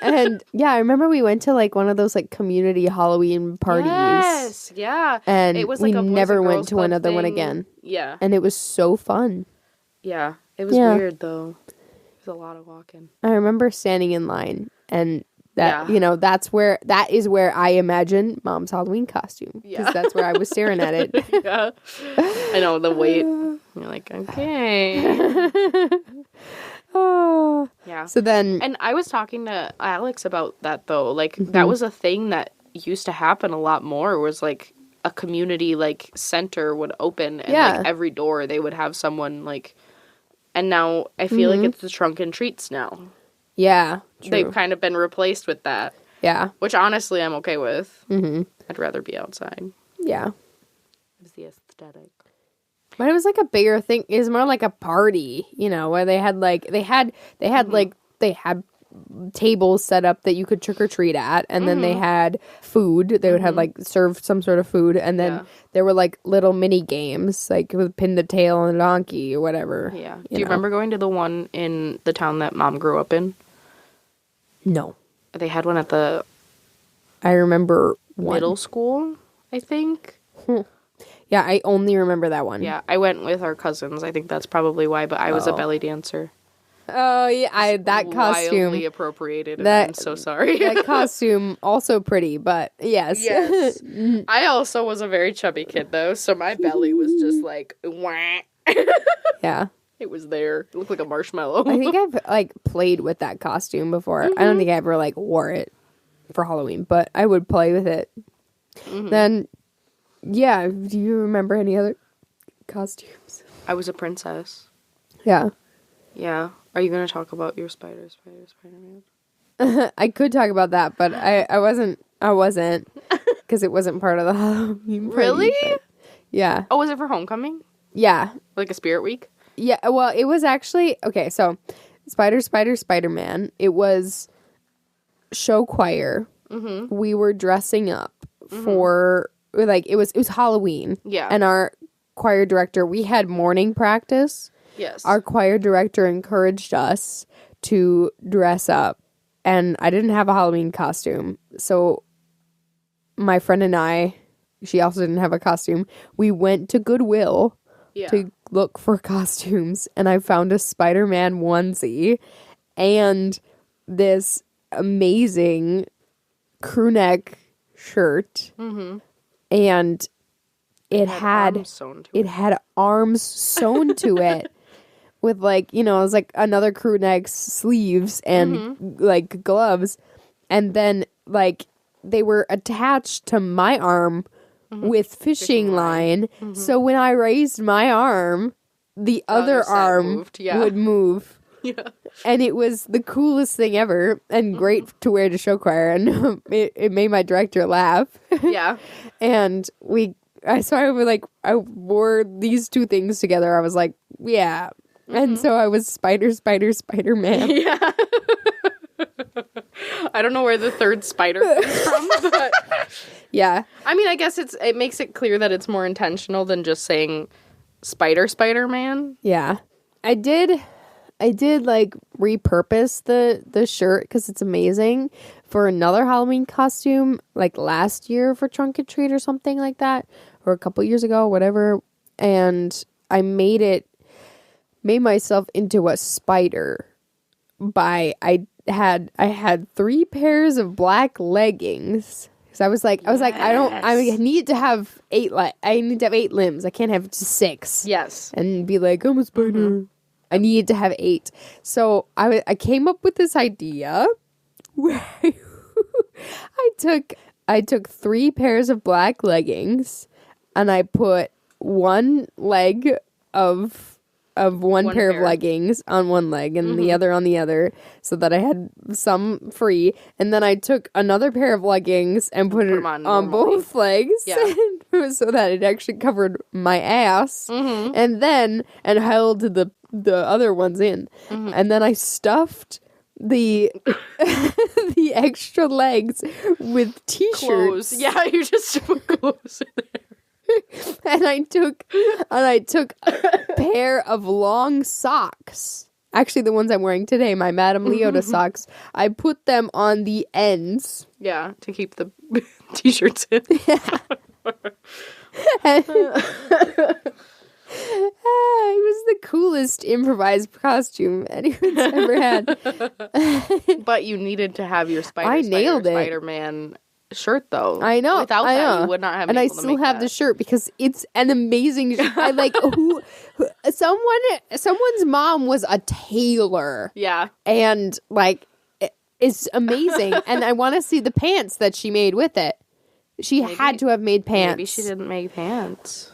And I remember we went to like one of those like community Halloween parties. Yes. Yeah. And it was like we a never Boys and went Girls to Club another one thing. again. Yeah. And it was so fun. Yeah. It was weird though. It was a lot of walking. I remember standing in line and that that is where I imagine Mom's Halloween costume. Because that's where I was staring at it. Yeah. I know, the wait. You're like, okay. Oh. Yeah. So then... And I was talking to Alex about that, though. Like, that was a thing that used to happen a lot more, was, like, a community, like, center would open, and, like, every door they would have someone, like... And now I feel like it's the trunk and treats now. Yeah, true. They've kind of been replaced with that. Yeah. Which, honestly, I'm okay with. Mm-hmm. I'd rather be outside. Yeah. It's the aesthetic. But it was like a bigger thing. It was more like a party, you know, where they had tables set up that you could trick or treat at, and then they had food. They would have like serve some sort of food, and then there were like little mini games, like with pin the tail on a donkey or whatever. Yeah. Do you remember going to the one in the town that Mom grew up in? No. They had one at the... I remember one. Middle school, I think. Yeah, I only remember that one. Yeah, I went with our cousins. I think that's probably why, but I was a belly dancer. Oh, yeah, that costume. Wildly appropriated, and I'm so sorry. That costume, also pretty, but yes. Yes. I also was a very chubby kid, though, so my belly was just like, wah. Yeah. It was there. It looked like a marshmallow. I think I've, like, played with that costume before. I don't think I ever, like, wore it for Halloween, but I would play with it. Then... Yeah, do you remember any other costumes? I was a princess. Yeah. Yeah. Are you going to talk about your Spider-Man? I could talk about that, but I wasn't, because it wasn't part of the Halloween party. Really? Yeah. Oh, was it for homecoming? Yeah. Like a spirit week? Yeah, well, it was actually, okay, so, Spider-Man, it was show choir. Mm-hmm. We were dressing up for... Like, it was Halloween. Yeah. And our choir director, we had morning practice. Yes. Our choir director encouraged us to dress up. And I didn't have a Halloween costume. So my friend and I, she also didn't have a costume. We went to Goodwill to look for costumes. And I found a Spider-Man onesie and this amazing crew neck shirt. Mm-hmm. And it had arms sewn to it with, like, you know, it was like another crew neck sleeves and like gloves, and then like they were attached to my arm with fishing line. So when I raised my arm, the other arm moved, yeah. would move. Yeah. And it was the coolest thing ever and great to wear to show choir. And it made my director laugh. Yeah. And I wore these two things together. I was like, yeah. And so I was Spider-Man. Yeah. I don't know where the third spider comes from, but yeah. I mean, I guess it makes it clear that it's more intentional than just saying Spider-Man. Yeah. I did like repurpose the shirt because it's amazing for another Halloween costume like last year for Trunk or Treat or something like that, or a couple years ago, whatever. And I made myself into a spider I had 3 pairs of black leggings. Because I was like, I need to have 8 limbs. I can't have just 6. Yes. And be like, I'm a spider. I needed to have 8. So I came up with this idea where I took 3 pairs of black leggings and I put one leg of one pair of leggings on one leg and the other on the other so that I had some free. And then I took another pair of leggings and put it on both legs so that it actually covered my ass and held the other ones in. And then I stuffed the the extra legs with t-shirts. Clothes. Yeah, you just put clothes in there. And I took a pair of long socks. Actually, the ones I'm wearing today, my Madame Leota socks. I put them on the ends. Yeah, to keep the t-shirts in. Yeah. It was the coolest improvised costume anyone's ever had. But you needed to have your Spider-Man shirt, though. I know. Without that, you would not have been able to make that. And I still have the shirt because it's an amazing shirt. I like someone's mom was a tailor. Yeah. And like it's amazing. And I want to see the pants that she made with it. She had to have made pants. Maybe she didn't make pants.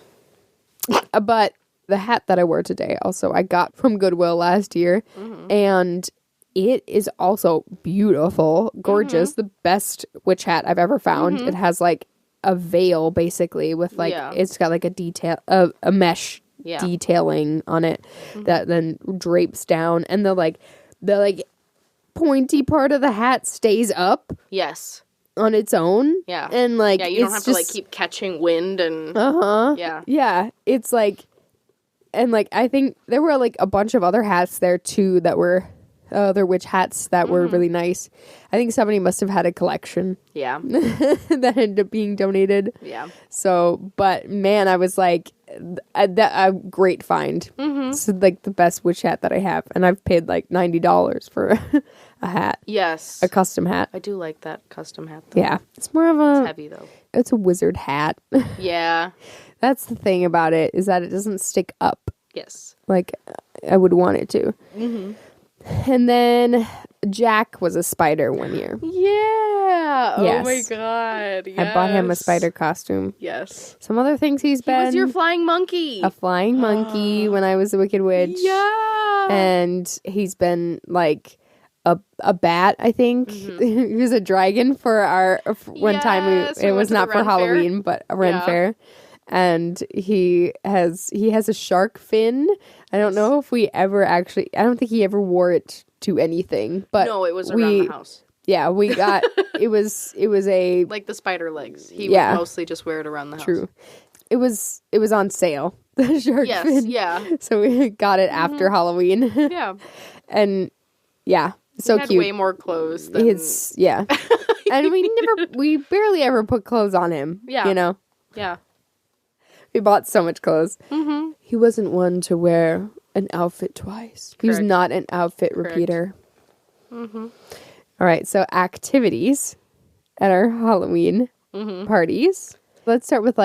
But the hat that I wore today also I got from Goodwill last year. And it is also beautiful, gorgeous, the best witch hat I've ever found. It has like a veil basically with like it's got like a mesh detailing on it that then drapes down, and the pointy part of the hat stays up. Yes. On its own. Yeah. And like you don't have to like keep catching wind and Yeah. Yeah. It's like, and like I think there were like a bunch of other hats there too that were other witch hats that were really nice. I think somebody must have had a collection. Yeah. that ended up being donated. Yeah. So, but man, I was like, a great find. It's like the best witch hat that I have. And I've paid like $90 for a hat. Yes. A custom hat. I do like that custom hat though. Yeah. It's more of a... It's heavy though. It's a wizard hat. Yeah. That's the thing about it, is that it doesn't stick up. Yes. Like I would want it to. And then Jack was a spider one year. Yeah. Yes. Oh my god. Yes. I bought him a spider costume. Yes. Some other things he was your flying monkey. A flying monkey when I was a Wicked Witch. Yeah. And he's been like a bat, I think. He was a dragon for our one time. It was not for Halloween, but a Ren fair. And he has a shark fin. I don't know if we ever actually... I don't think he ever wore it to anything. But no, it was around the house. Yeah, we got... it was a... Like the spider legs. He would mostly just wear it around the house. True. It was on sale. The shark fin. Yeah. So we got it after Halloween. Yeah. And yeah, so he had cute. Way more clothes than... And we barely ever put clothes on him. Yeah. You know? Yeah. We bought so much clothes. He wasn't one to wear an outfit twice. Correct. He was not an outfit repeater. All right, so activities at our Halloween parties. Let's start with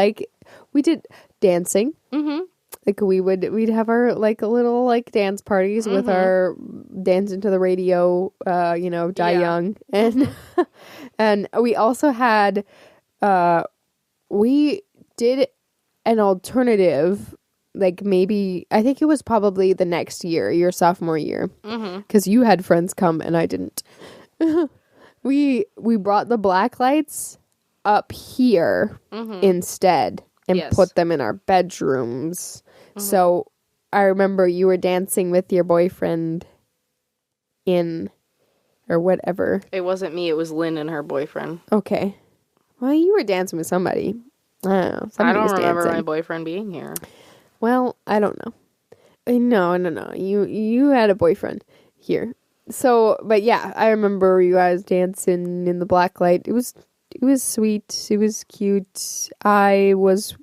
we did dancing. Like we'd have our little dance parties with our dancing to the radio, Die Young, and and we also had we did an alternative like maybe, I think it was probably the next year, your sophomore year. Because you had friends come and I didn't. We brought the black lights up here instead and put them in our bedrooms. So I remember you were dancing with your boyfriend in, or whatever. It wasn't me. It was Lynn and her boyfriend. Okay. Well, you were dancing with somebody. I don't know. I don't remember my boyfriend being here. Well, I don't know. No. You had a boyfriend here. So, but yeah, I remember you guys dancing in the black light. It was sweet. It was cute. I was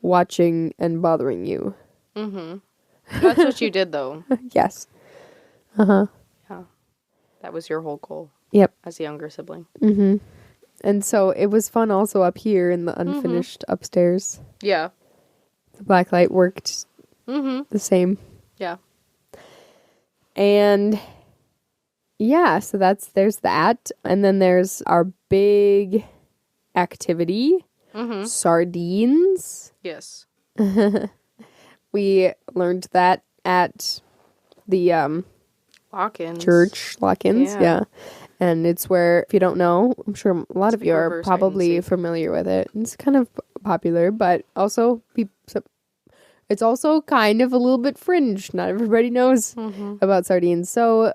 watching and bothering you. That's what you did, though. Yes. Yeah. That was your whole goal. Yep. As a younger sibling. And so it was fun also up here in the unfinished upstairs. Yeah. The black light worked the same. Yeah. And yeah, so there's that. And then there's our big activity, sardines. Yes. We learned that at the Lock-ins. church, lock-ins. Yeah. And it's where, if you don't know, I'm sure a lot of you are probably familiar with it. It's kind of popular, but also it's also kind of a little bit fringe. Not everybody knows about sardines. So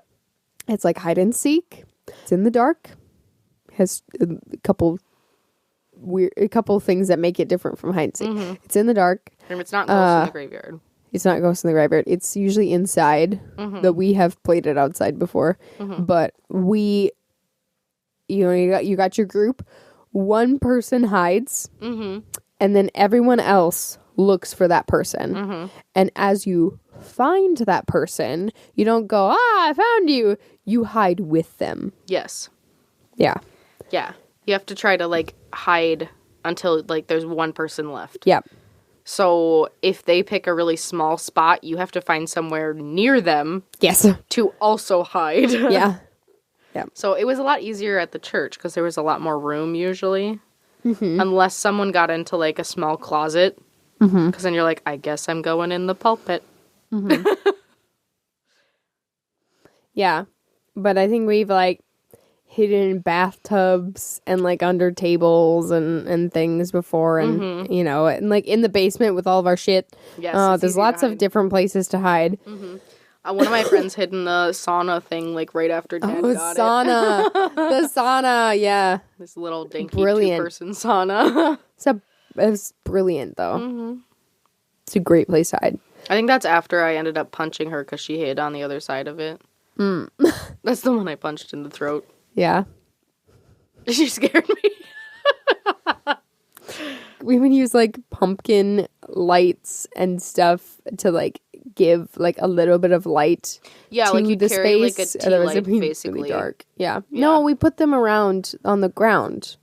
it's like hide and seek. It's in the dark. Has a couple things that make it different from hide and seek. It's in the dark. And it's not ghosts in the graveyard. It's not ghosts in the graveyard. It's usually inside. That we have played it outside before. But you got your group. One person hides. And then everyone else looks for that person. And as you find that person, you don't go, I found you. You hide with them. Yes. Yeah. Yeah. You have to try to, like, hide until, like, there's one person left. Yep. So if they pick a really small spot, you have to find somewhere near them. Yes. To also hide. Yeah. Yeah. So it was a lot easier at the church because there was a lot more room usually. Unless someone got into, like, a small closet. Because then you're like, I guess I'm going in the pulpit. Yeah. But I think we've, like, hidden in bathtubs and, like, under tables and things before. And, you know, and, like, in the basement with all of our shit. Yes, there's lots of different places to hide. One of my friends hid in the sauna thing, like, right after Dad got sauna. The sauna, yeah. This little dinky two-person sauna. It's brilliant, though. It's a great place to hide. I think that's after I ended up punching her because she hid on the other side of it. That's the one I punched in the throat. Yeah. She scared me. We would use, like, pumpkin lights and stuff to, like, give, like, a little bit of light to like you the carry, space. like, a tea light, basically. Really dark. Yeah. No, we put them around on the ground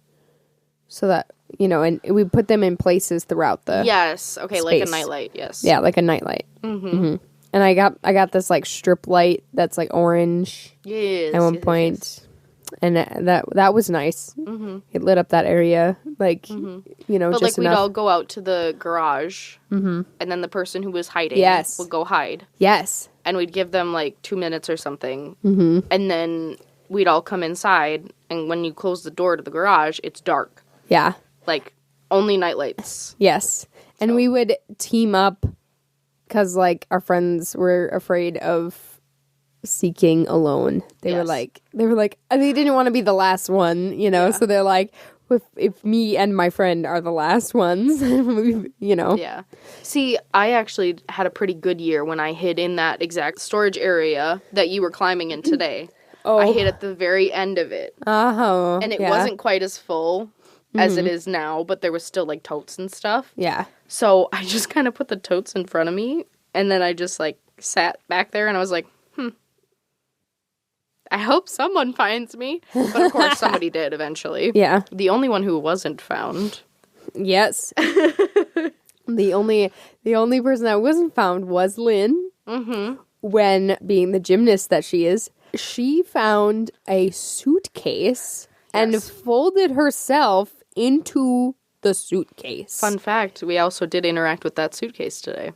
so that, you know, and we put them in places throughout the Yes. Okay, space. like a nightlight, yes. Yeah, like a nightlight. And I got this, like, strip light that's, like, orange at one point. Yes. And that was nice. It lit up that area, like, you know, but, just like, enough. we'd all go out to the garage, and then the person who was hiding would go hide. Yes. And we'd give them, like, 2 minutes or something. And then we'd all come inside, and when you close the door to the garage, it's dark. Yeah. Like, only nightlights. Yes. And we would team up because, like, our friends were afraid of seeking alone. They were like, they didn't want to be the last one, you know? So they're like, if me and my friend are the last ones, you know? Yeah. See, I actually had a pretty good year when I hid in that exact storage area that you were climbing in today. I hid at the very end of it. And it wasn't quite as full as it is now, but there was still, like, totes and stuff. Yeah. So I just kind of put the totes in front of me, and then I just, like, sat back there, and I was like, I hope someone finds me. But of course somebody did eventually. Yeah. The only one who wasn't found. Yes. The only person that wasn't found was Lynn. When, being the gymnast that she is, she found a suitcase and folded herself into the suitcase. Fun fact, we also did interact with that suitcase today.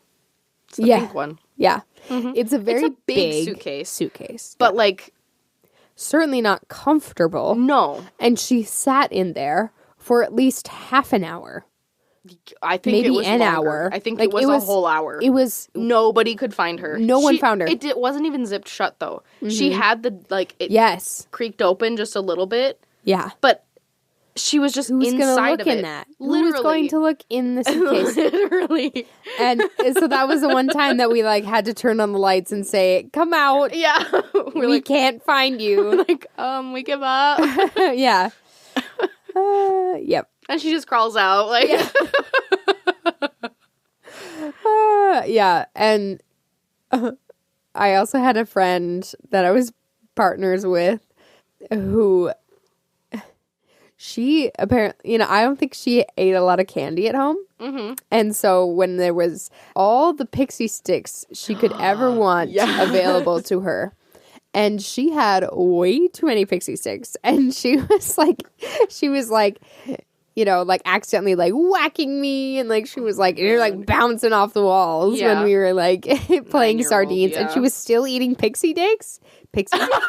It's the pink one. Yeah. It's a very big suitcase. But, like... certainly not comfortable. No. And she sat in there for at least half an hour. I think maybe it was an longer. hour. I think like, it was a whole hour. It was... nobody could find her. No one found her. It wasn't even zipped shut, though. She had the, like... it creaked open just a little bit. Yeah. But... she was just inside of it. In that? Literally. Who was going to look in the suitcase? Literally. And so that was the one time that we like had to turn on the lights and say, "Come out." Yeah. We like, can't find you. Like, we give up. Yeah. Yep. And she just crawls out. Like. Yeah. And I also had a friend that I was partners with who... she apparently, I don't think she ate a lot of candy at home. Mm-hmm. And so when there was all the Pixie sticks she could ever want available to her, and she had way too many Pixie sticks, and she was like, like accidentally like whacking me, and like she was like, you're like bouncing off the walls when we were like playing sardines, and she was still eating Pixie sticks. Pixie sticks.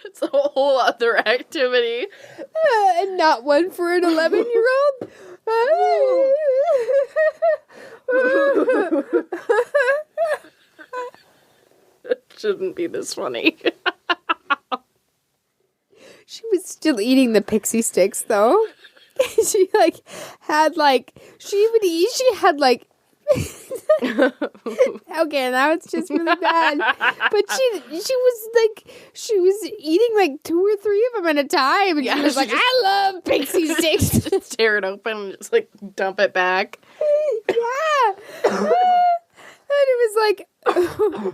It's a whole other activity. And not one for an 11-year-old. It shouldn't be this funny. She was still eating the Pixie sticks, though. She had okay, now it's just really bad. But she was eating like 2 or 3 of them at a time, and she was like, "I love Pixie sticks." Just tear it open and just like dump it back. Yeah. And it was like,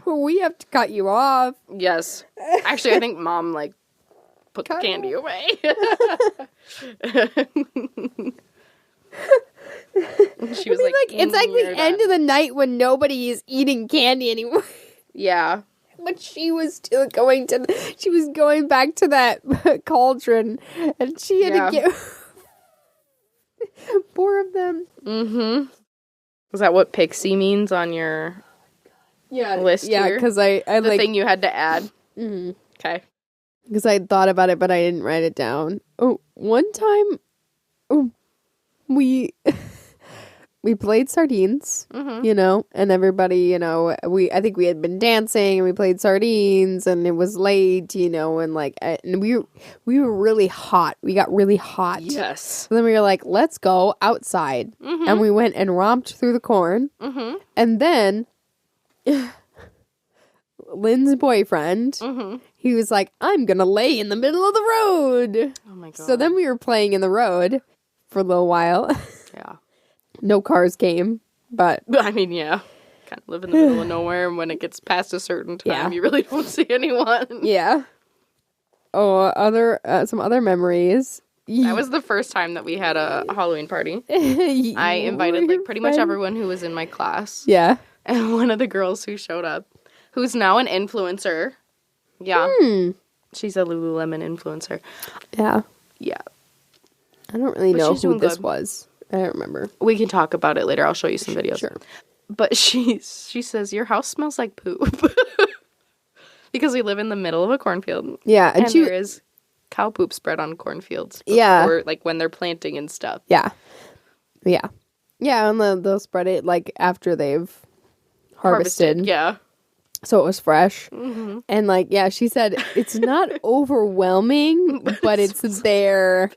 we have to cut you off. Yes. Actually, I think Mom like put the candy away. She was like, it's like the end of the night when nobody is eating candy anymore. Yeah. But she was still going back to that cauldron, and she had to get 4 of them. Mm-hmm. Was that what Pixie means on your list here? Yeah, because I the thing you had to add? Mm-hmm. Okay. Because I thought about it, but I didn't write it down. Oh, one time, we played sardines, and everybody, I think we had been dancing and we played sardines, and it was late, and we were really hot. We got really hot. Yes. So then we were like, let's go outside. Mm-hmm. And we went and romped through the corn. Mm-hmm. And then Lynn's boyfriend, he was like, I'm going to lay in the middle of the road. Oh my God. So then we were playing in the road for a little while. Yeah. No cars came, but... I mean, yeah. Kind of live in the middle of nowhere, and when it gets past a certain time, you really don't see anyone. Yeah. Oh, some other memories. That was the first time that we had a Halloween party. I invited, like, pretty much everyone who was in my class. Yeah. And one of the girls who showed up, who's now an influencer. Yeah. She's a Lululemon influencer. Yeah. Yeah. I don't really know who this was. I don't remember. We can talk about it later. I'll show you some videos. Sure. But she says, your house smells like poop. Because we live in the middle of a cornfield. Yeah. And there is cow poop spread on cornfields. Or like when they're planting and stuff. Yeah. Yeah. Yeah, and they'll spread it like after they've harvested. Yeah. So it was fresh. Mm-hmm. And like, yeah, she said it's not overwhelming, but it's there.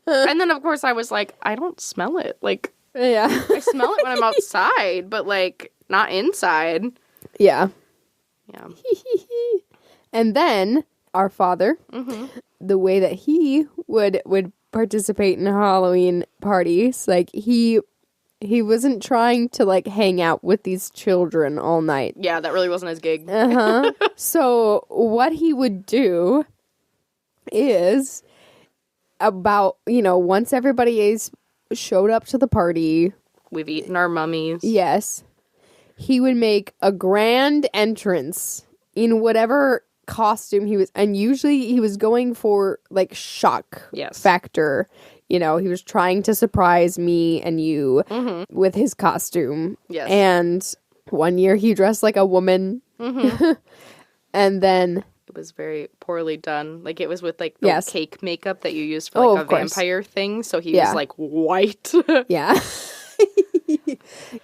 And then, of course, I was like, I don't smell it. Like, yeah. I smell it when I'm outside, but, like, not inside. Yeah. Yeah. And then our father, the way that he would participate in Halloween parties, like, he wasn't trying to, like, hang out with these children all night. Yeah, that really wasn't his gig. So what he would do is... about, once everybody is showed up to the party. We've eaten our mummies. Yes. He would make a grand entrance in whatever costume and usually he was going for like shock factor. You know, he was trying to surprise me and you with his costume. Yes. And one year he dressed like a woman. And then it was very poorly done. Like, it was with, like, the cake makeup that you use for, like, a vampire thing. So he was, like, white. Yeah.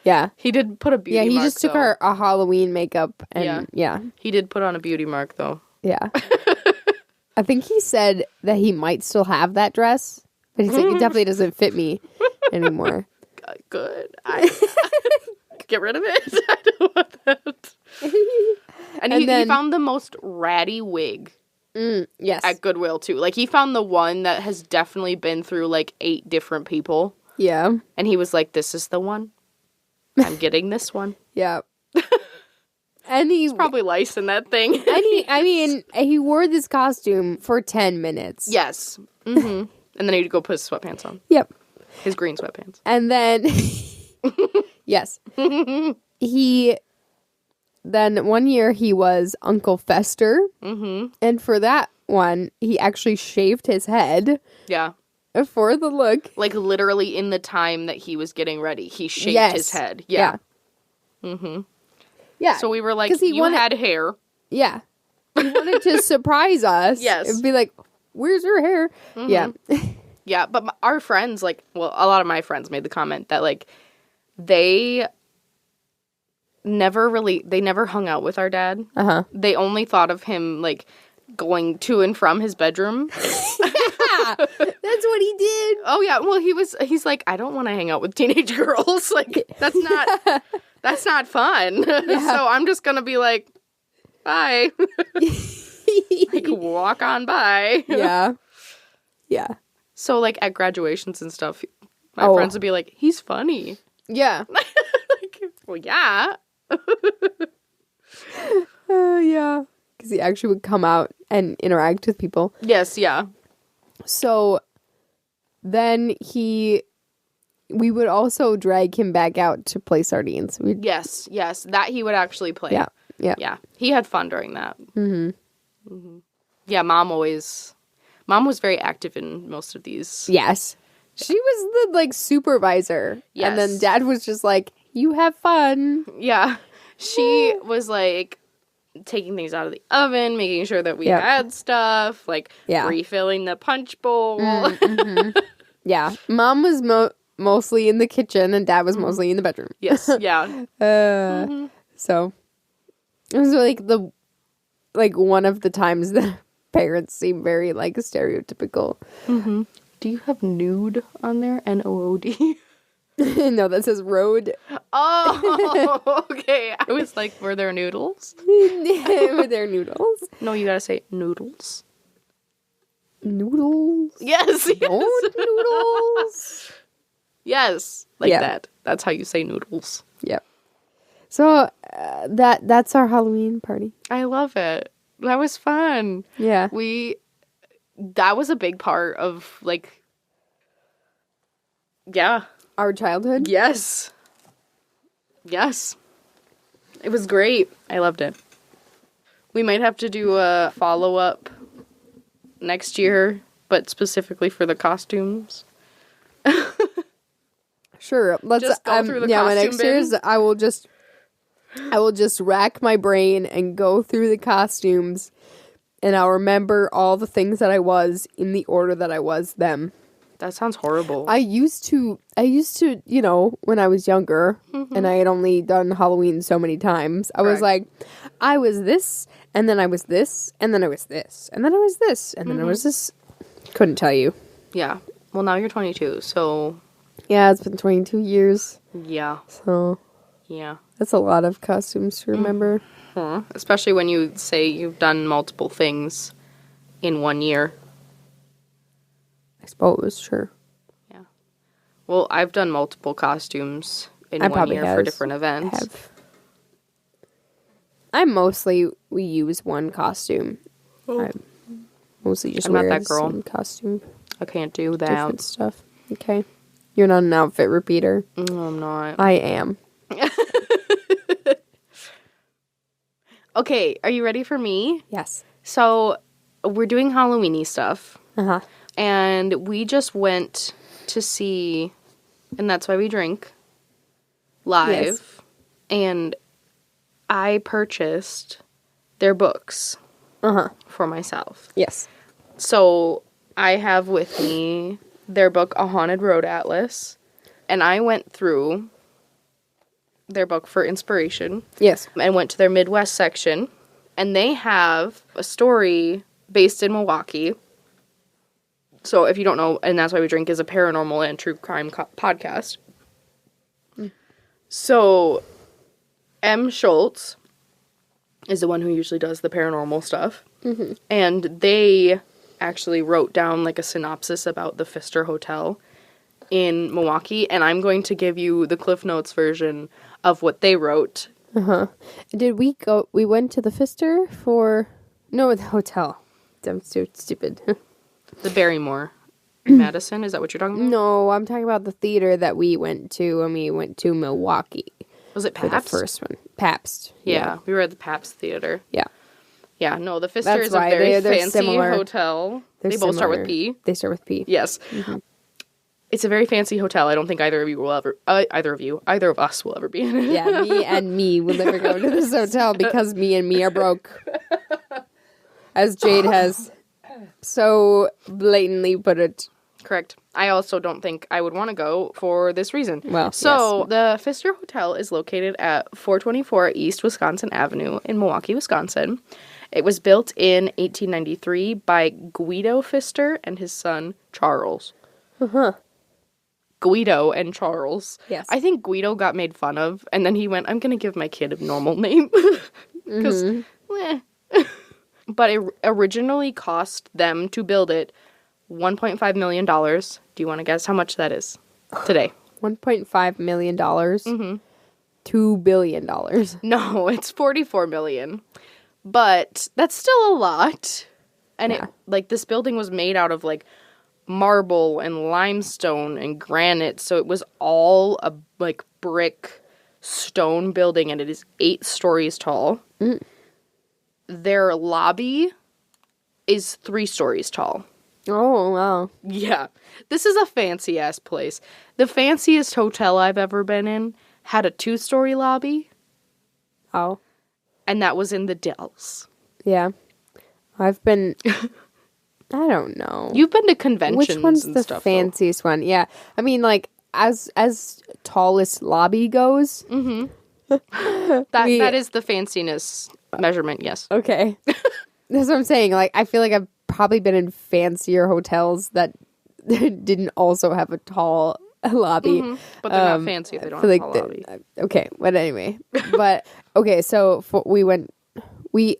Yeah. He did put a beauty mark, he just took a Halloween makeup. And, yeah. He did put on a beauty mark, though. Yeah. I think he said that he might still have that dress. But he's like, it definitely doesn't fit me anymore. Good. Get rid of it. I don't want that. And he found the most ratty wig. Yes. At Goodwill, too. Like, he found the one that has definitely been through, like, 8 different people. Yeah. And he was like, this is the one. I'm getting this one. Yeah. And he's probably lice in that thing. And he wore this costume for 10 minutes. Yes. Mm-hmm. And then he'd go put his sweatpants on. Yep. His green sweatpants. And then, yes. Then one year he was Uncle Fester. Mm-hmm. And for that one, he actually shaved his head. Yeah. For the look. Like, literally in the time that he was getting ready, he shaved his head. Yeah. Mm-hmm. Yeah. So we were like, you had hair. Yeah. He wanted to surprise us. Yes. And be like, where's your hair? Mm-hmm. Yeah. Yeah, but our friends, like, well, a lot of my friends made the comment that, like, they never hung out with our dad. Uh-huh. They only thought of him, like, going to and from his bedroom. Yeah, that's what he did. Oh, yeah, well, he's like, I don't want to hang out with teenage girls. Like, that's not fun. Yeah. So I'm just gonna be like, bye. Like, walk on by. Yeah. Yeah. So, like, at graduations and stuff, my friends would be like, he's funny. Yeah. Like, well, yeah. Yeah. Because he actually would come out and interact with people. Yes, yeah. So, then we would also drag him back out to play sardines. Yes. That he would actually play. Yeah. Yeah. He had fun during that. Mm-hmm. Mm-hmm. Yeah, Mom was very active in most of these. Yes. She was the, like, supervisor. Yes. And then Dad was just like, you have fun. Yeah. She was, like, taking things out of the oven, making sure that we had stuff, like, refilling the punch bowl. Mm-hmm. Yeah. Mom was mostly in the kitchen, and Dad was mostly in the bedroom. Yes, yeah. So, it was, like, one of the times that parents seem very, like, stereotypical. Mm-hmm. Do you have nude on there? N-O-O-D? No, that says road. Oh, okay. I was like, were there noodles? Were there noodles? No, you gotta say noodles. Noodles? Yes. Noodles? Yes. Like that. That's how you say noodles. Yep. So, that's our Halloween party. I love it. That was fun. Yeah. That was a big part of, like, yeah. Our childhood? Yes. Yes. It was great. I loved it. We might have to do a follow-up next year, but specifically for the costumes. Sure. Let's just go through the my costume next year's I will just rack my brain and go through the costumes, and I'll remember all the things that I was in the order that I was them. That sounds horrible. I used to, you know, when I was younger, and I had only done Halloween so many times, I was like, I was this, and then I was this, and then I was this, and then I was this, and then I was this. Couldn't tell you. Yeah. Well, now you're 22, so. Yeah, it's been 22 years. Yeah. So. Yeah. That's a lot of costumes to remember. Mm-hmm. Especially when you say you've done multiple things in 1 year. I suppose, sure. Yeah. Well, I've done multiple costumes in 1 year for different events. We use one costume. Oh. I mostly just wear not that girl. Same costume. I can't do that. Different stuff. Okay. You're not an outfit repeater. No, I'm not. I am. Okay, are you ready for me? Yes. So we're doing Halloweeny stuff. Uh-huh. And we just went to see, and that's why we drink, live. Yes. And I purchased their books for myself. Yes. So I have with me their book, A Haunted Road Atlas. And I went through their book for inspiration. Yes. And went to their Midwest section. And they have a story based in Milwaukee. So if you don't know, and that's why we drink, is a paranormal and true crime podcast. So M. Schulz is the one who usually does the paranormal stuff. Mm-hmm. And they actually wrote down like a synopsis about the Pfister Hotel in Milwaukee. And I'm going to give you the Cliff Notes version of what they wrote. Uh-huh. Did we go, we went to the Pfister for, no, the hotel. I'm so stupid. The Barrymore. Madison, is that what you're talking about? No, I'm talking about the theater that we went to when we went to Milwaukee. Was it For Pabst? the first one. Pabst. Yeah, we were at the Pabst Theater. Yeah. Yeah, no, the Pfister That's is a why. very They're fancy similar. hotel. They're They both start similar. with P. They start with P. Yes. Mm-hmm. It's a very fancy hotel. I don't think either of us will ever be in it. Yeah, me will never go to this hotel because me are broke. As Jade has so blatantly put it. Correct. I also don't think I would want to go for this reason. Well, so yes. The Pfister Hotel is located at 424 East Wisconsin Avenue in Milwaukee, Wisconsin. It was built in 1893 by Guido Pfister and his son, Charles. Uh-huh. Guido and Charles. Yes. I think Guido got made fun of, and then he went, I'm going to give my kid a normal name. Because, But it originally cost them to build it $1.5 million. Do you want to guess how much that is today? $1.5 million. $2 billion. No, it's $44 million. But that's still a lot. And this building was made out of marble and limestone and granite, so it was all a brick stone building, and it is 8 stories tall. Their lobby is 3 stories tall. Oh, wow. Yeah. This is a fancy-ass place. The fanciest hotel I've ever been in had a 2-story lobby. Oh. And that was in the Dells. Yeah. I've been... I don't know. You've been to conventions Which one's and the stuff, fanciest one? Yeah. I mean, as tallest lobby goes... Mm-hmm. That is the fanciness measurement, yes. Okay. That's what I'm saying. I feel like I've probably been in fancier hotels that didn't also have a tall lobby. Mm-hmm. But they're not fancy if they don't have a tall lobby. Okay, but anyway. But, okay, so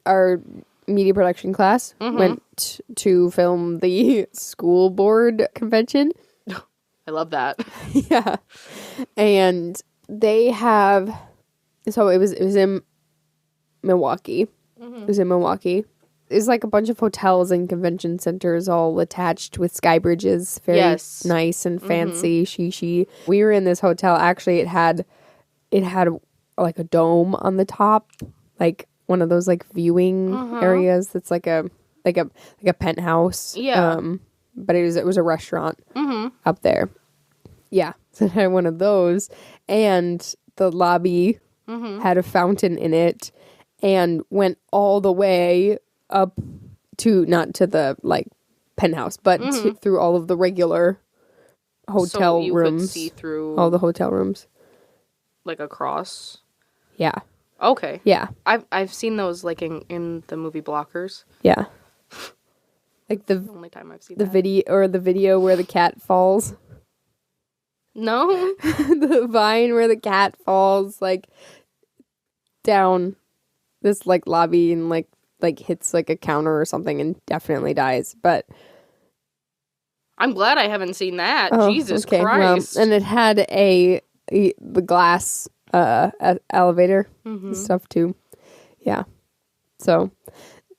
our media production class went to film the school board convention. I love that. Yeah. And they have... So it was in Milwaukee. It was in Milwaukee. It's a bunch of hotels and convention centers all attached with sky bridges. Very nice and fancy, shishi. We were in this hotel. Actually, it had a dome on the top, one of those viewing areas. That's like a penthouse. Yeah. But it was a restaurant up there. Yeah. So it had one of those, and the lobby had a fountain in it, and went all the way up to, not to the penthouse, but through all of the regular hotel so you rooms. Could see through all the hotel rooms. Across. Yeah. Okay. Yeah. I've seen those in the movie Blockers. Yeah. The only time I've seen the video where the cat falls. No. The vine where the cat falls down this lobby and hits a counter or something and definitely dies. But I'm glad I haven't seen that. Oh, Jesus okay. Christ. And it had the glass elevator and stuff too. Yeah. So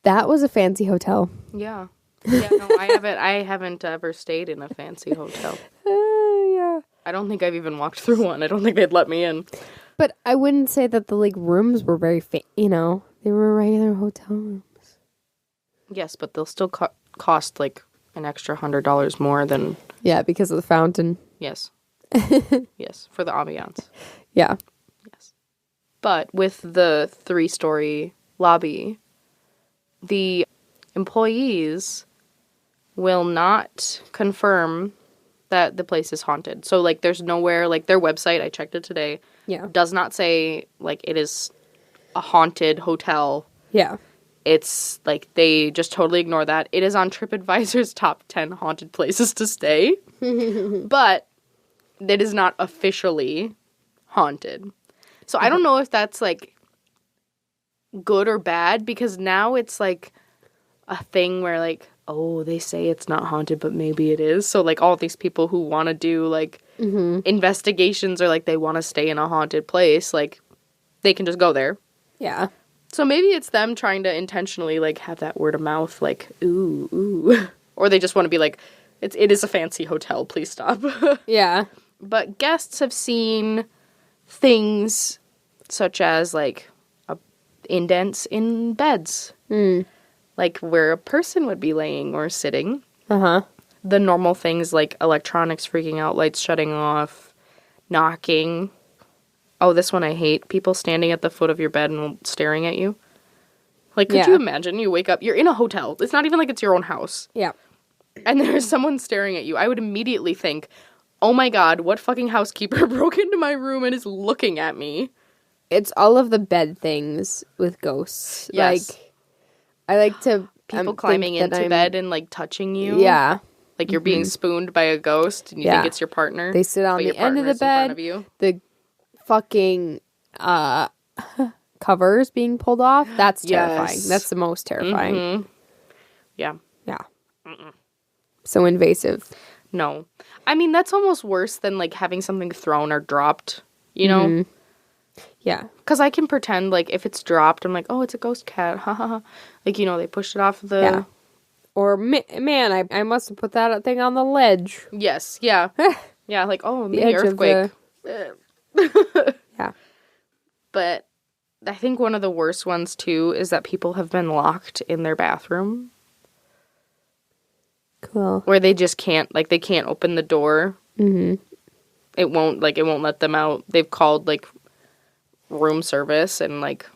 that was a fancy hotel. Yeah. Yeah, no, I haven't ever stayed in a fancy hotel. Yeah. I don't think I've even walked through one. I don't think they'd let me in. But I wouldn't say that the rooms were very they were regular hotel rooms. Yes, but they'll still cost, like, an extra $100 more than... Yeah, because of the fountain. Yes. Yes, for the ambiance. Yeah. Yes. But with the 3-story lobby, the employees will not confirm that the place is haunted. So, like, there's nowhere, like, their website, I checked it today, does not say, like, it is a haunted hotel. Yeah. It's, like, they just totally ignore that. It is on TripAdvisor's top 10 haunted places to stay. But it is not officially haunted. So I don't know if that's, like, good or bad, because now it's, like, a thing where, like, oh, they say it's not haunted, but maybe it is. So, like, all these people who want to do, like, investigations or, like, they want to stay in a haunted place, like, they can just go there. Yeah. So maybe it's them trying to intentionally, like, have that word of mouth, like, ooh, ooh. Or they just want to be like, it is a fancy hotel, please stop. Yeah. But guests have seen things such as, like, indents in beds. Like, where a person would be laying or sitting. Uh-huh. The normal things like electronics freaking out, lights shutting off, knocking. Oh, this one I hate. People standing at the foot of your bed and staring at you. Like, could you imagine? You wake up, you're in a hotel. It's not even like it's your own house. Yeah. And there's someone staring at you. I would immediately think, oh my god, what fucking housekeeper broke into my room and is looking at me? It's all of the bed things with ghosts. Yes. Like, I like to... People climbing into bed and, like, touching you. Yeah. Like, you're being spooned by a ghost and you think it's your partner. They sit on the end of the bed. Of you. The fucking covers being pulled off. That's terrifying. That's the most terrifying. Yeah. Yeah. So invasive. No. I mean, that's almost worse than, like, having something thrown or dropped, you know? Yeah. Because I can pretend, like, if it's dropped, I'm like, oh, it's a ghost cat. Ha ha ha. Like, you know, they pushed it off the... Yeah. Or, man, I must have put that thing on the ledge. Yes, yeah. Yeah, like, oh, The mini edge earthquake. Yeah. But I think one of the worst ones, too, is that people have been locked in their bathroom. Cool. Where they just can't, like, they can't open the door. It won't let them out. They've called, like, room service and, like,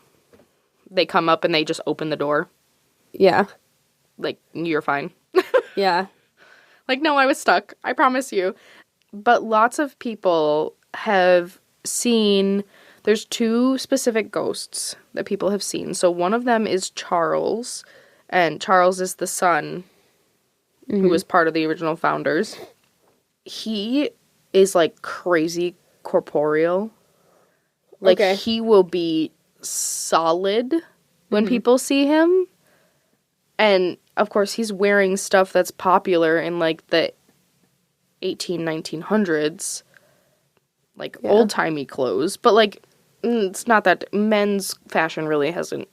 they come up and they just open the door. Yeah. Like, you're fine. Yeah. Like, no, I was stuck. I promise you. But lots of people have seen... There's 2 specific ghosts that people have seen. So one of them is Charles. And Charles is the son who was part of the original founders. He is, like, crazy corporeal. Like, he will be solid when people see him. And, of course, he's wearing stuff that's popular in, like, the 1900s. Like, old-timey clothes. But, like, it's not that... Men's fashion really hasn't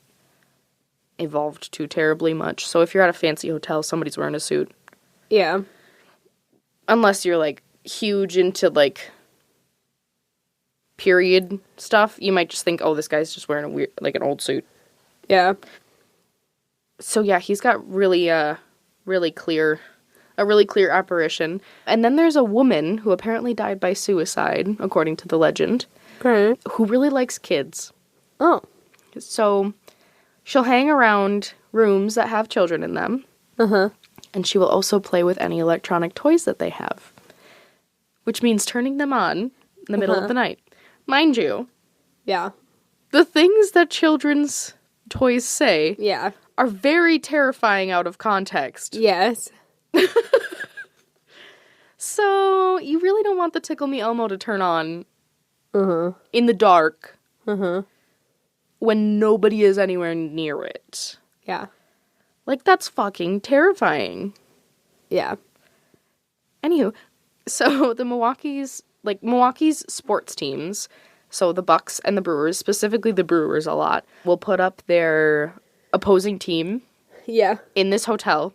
evolved too terribly much. So if you're at a fancy hotel, somebody's wearing a suit. Yeah. Unless you're, like, huge into, like... period stuff, you might just think, oh, this guy's just wearing a weird, like, an old suit. Yeah. So yeah, he's got a really clear apparition. And then there's a woman who apparently died by suicide, according to the legend, who really likes kids. Oh. So she'll hang around rooms that have children in them. And she will also play with any electronic toys that they have, which means turning them on in the middle of the night. Mind you, the things that children's toys say are very terrifying out of context. Yes. So, you really don't want the Tickle Me Elmo to turn on in the dark when nobody is anywhere near it. Yeah. Like, that's fucking terrifying. Yeah. Anywho, so the Milwaukee's sports teams, so the Bucks and the Brewers, specifically the Brewers a lot, will put up their opposing team in this hotel.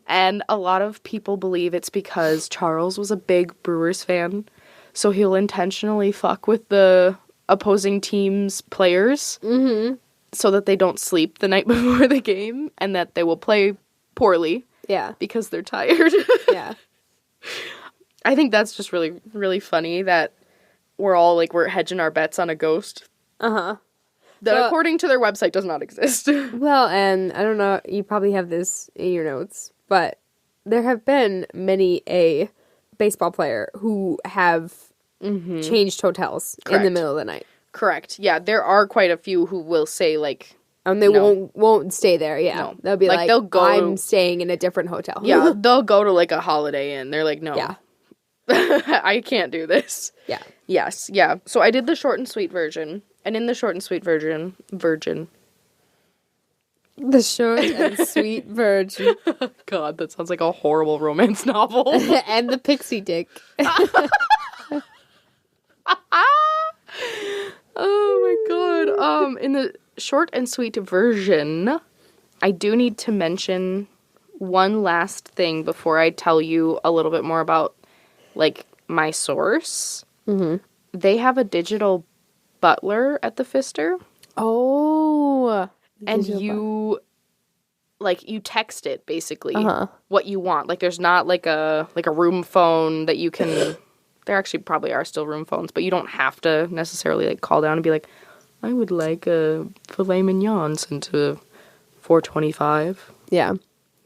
And a lot of people believe it's because Charles was a big Brewers fan, so he'll intentionally fuck with the opposing team's players. so that they don't sleep the night before the game and that they will play poorly. Yeah. Because they're tired. Yeah. I think that's just really, really funny that we're all like, we're hedging our bets on a ghost. Uh-huh. That according to their website does not exist. Well, and I don't know, you probably have this in your notes, but there have been many a baseball player who have changed hotels in the middle of the night. Correct. Yeah, there are quite a few who will say like, and they won't stay there. Yeah, no. They'll be like, they'll go. I'm staying in a different hotel. Yeah, they'll go to like a Holiday Inn. They're like, no, yeah, I can't do this. Yeah. Yes. Yeah. So I did the short and sweet version, and in the short and sweet version. The short and sweet virgin. God, that sounds like a horrible romance novel. And the pixie dick. Oh my god. In the short and sweet version, I do need to mention one last thing before I tell you a little bit more about, like, my source. Mm-hmm. They have a digital butler at the Pfister. Oh. And you text it, basically, what you want. Like, there's not, like a room phone that you can... There actually probably are still room phones, but you don't have to necessarily, like, call down and be like, I would like a filet mignon sent to 425. Yeah. You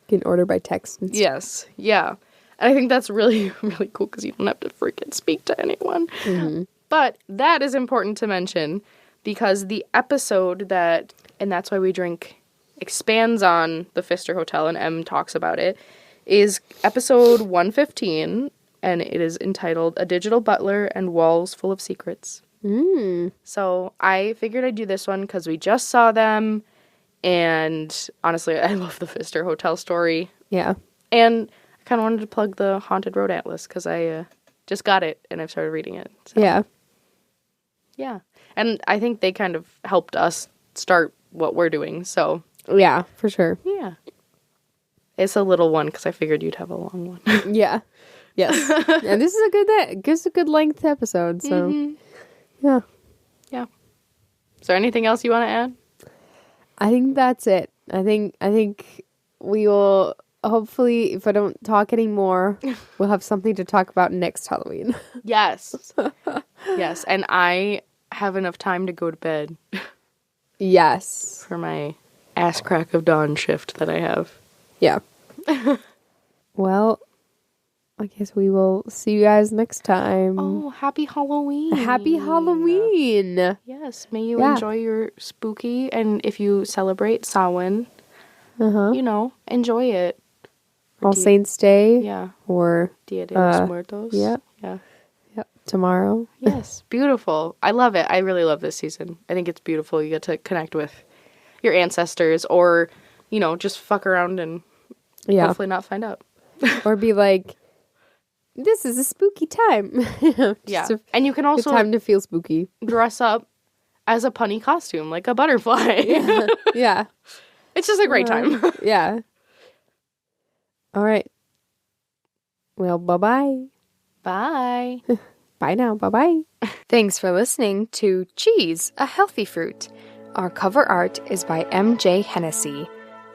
can order by text and stuff. Yes. Yeah. And I think that's really, really cool because you don't have to freaking speak to anyone. Mm-hmm. But that is important to mention because the episode that, and that's why we drink, expands on the Pfister Hotel and Em talks about it, is episode 115, and it is entitled A Digital Butler and Walls Full of Secrets. Mm. So I figured I'd do this one because we just saw them, and honestly, I love the Pfister Hotel story. Yeah. And I kind of wanted to plug the Haunted Road Atlas because I just got it, and I've started reading it. So. Yeah. Yeah. And I think they kind of helped us start what we're doing, so. Yeah, for sure. Yeah. It's a little one because I figured you'd have a long one. Yeah. Yes. And this is a good length episode, so. Yeah. Yeah. Is there anything else you want to add? I think that's it. I think we will, hopefully, if I don't talk anymore, we'll have something to talk about next Halloween. Yes. Yes. And I have enough time to go to bed. Yes. For my ass crack of dawn shift that I have. Yeah. Well, I guess we will see you guys next time. Oh, happy Halloween. Happy Halloween. Yes. May you enjoy your spooky, and if you celebrate Samhain, enjoy it. All Saints Day. Yeah. Or Dia de los Muertos. Yeah. Yeah. Yep. Tomorrow. Yes. Beautiful. I love it. I really love this season. I think it's beautiful. You get to connect with your ancestors or, just fuck around and hopefully not find out. Or be like, this is a spooky time. Yeah. And you can also time to feel spooky. Dress up as a punny costume, like a butterfly. Yeah. It's just a great time. Yeah. All right. Well, bye-bye. Bye. Bye now. Bye-bye. Thanks for listening to Cheese, a Healthy Fruit. Our cover art is by MJ Hennessey.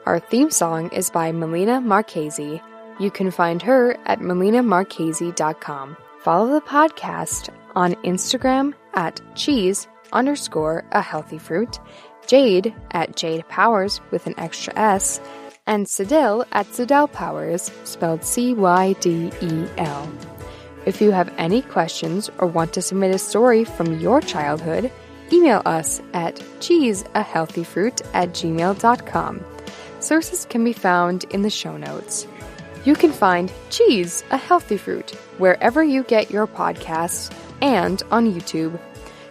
Our theme song is by Melina Marchese. You can find her at melinamarchese.com. Follow the podcast on Instagram at cheese_a_healthy_fruit, Jade at Jade Powers with an extra S, and Cydel at Cydel Powers, spelled Cydel. If you have any questions or want to submit a story from your childhood, email us at cheeseahealthyfruit@gmail.com. Sources can be found in the show notes. You can find Cheese, a Healthy Fruit wherever you get your podcasts and on YouTube.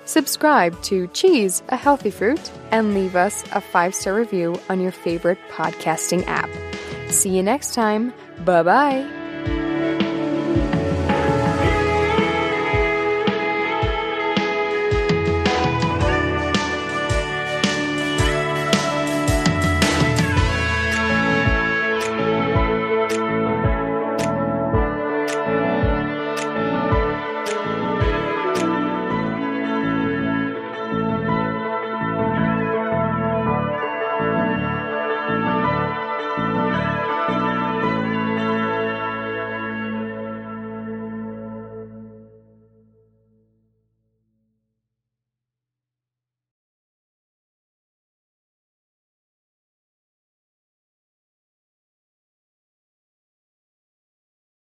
Subscribe to Cheese, a Healthy Fruit and leave us a 5-star review on your favorite podcasting app. See you next time. Bye-bye.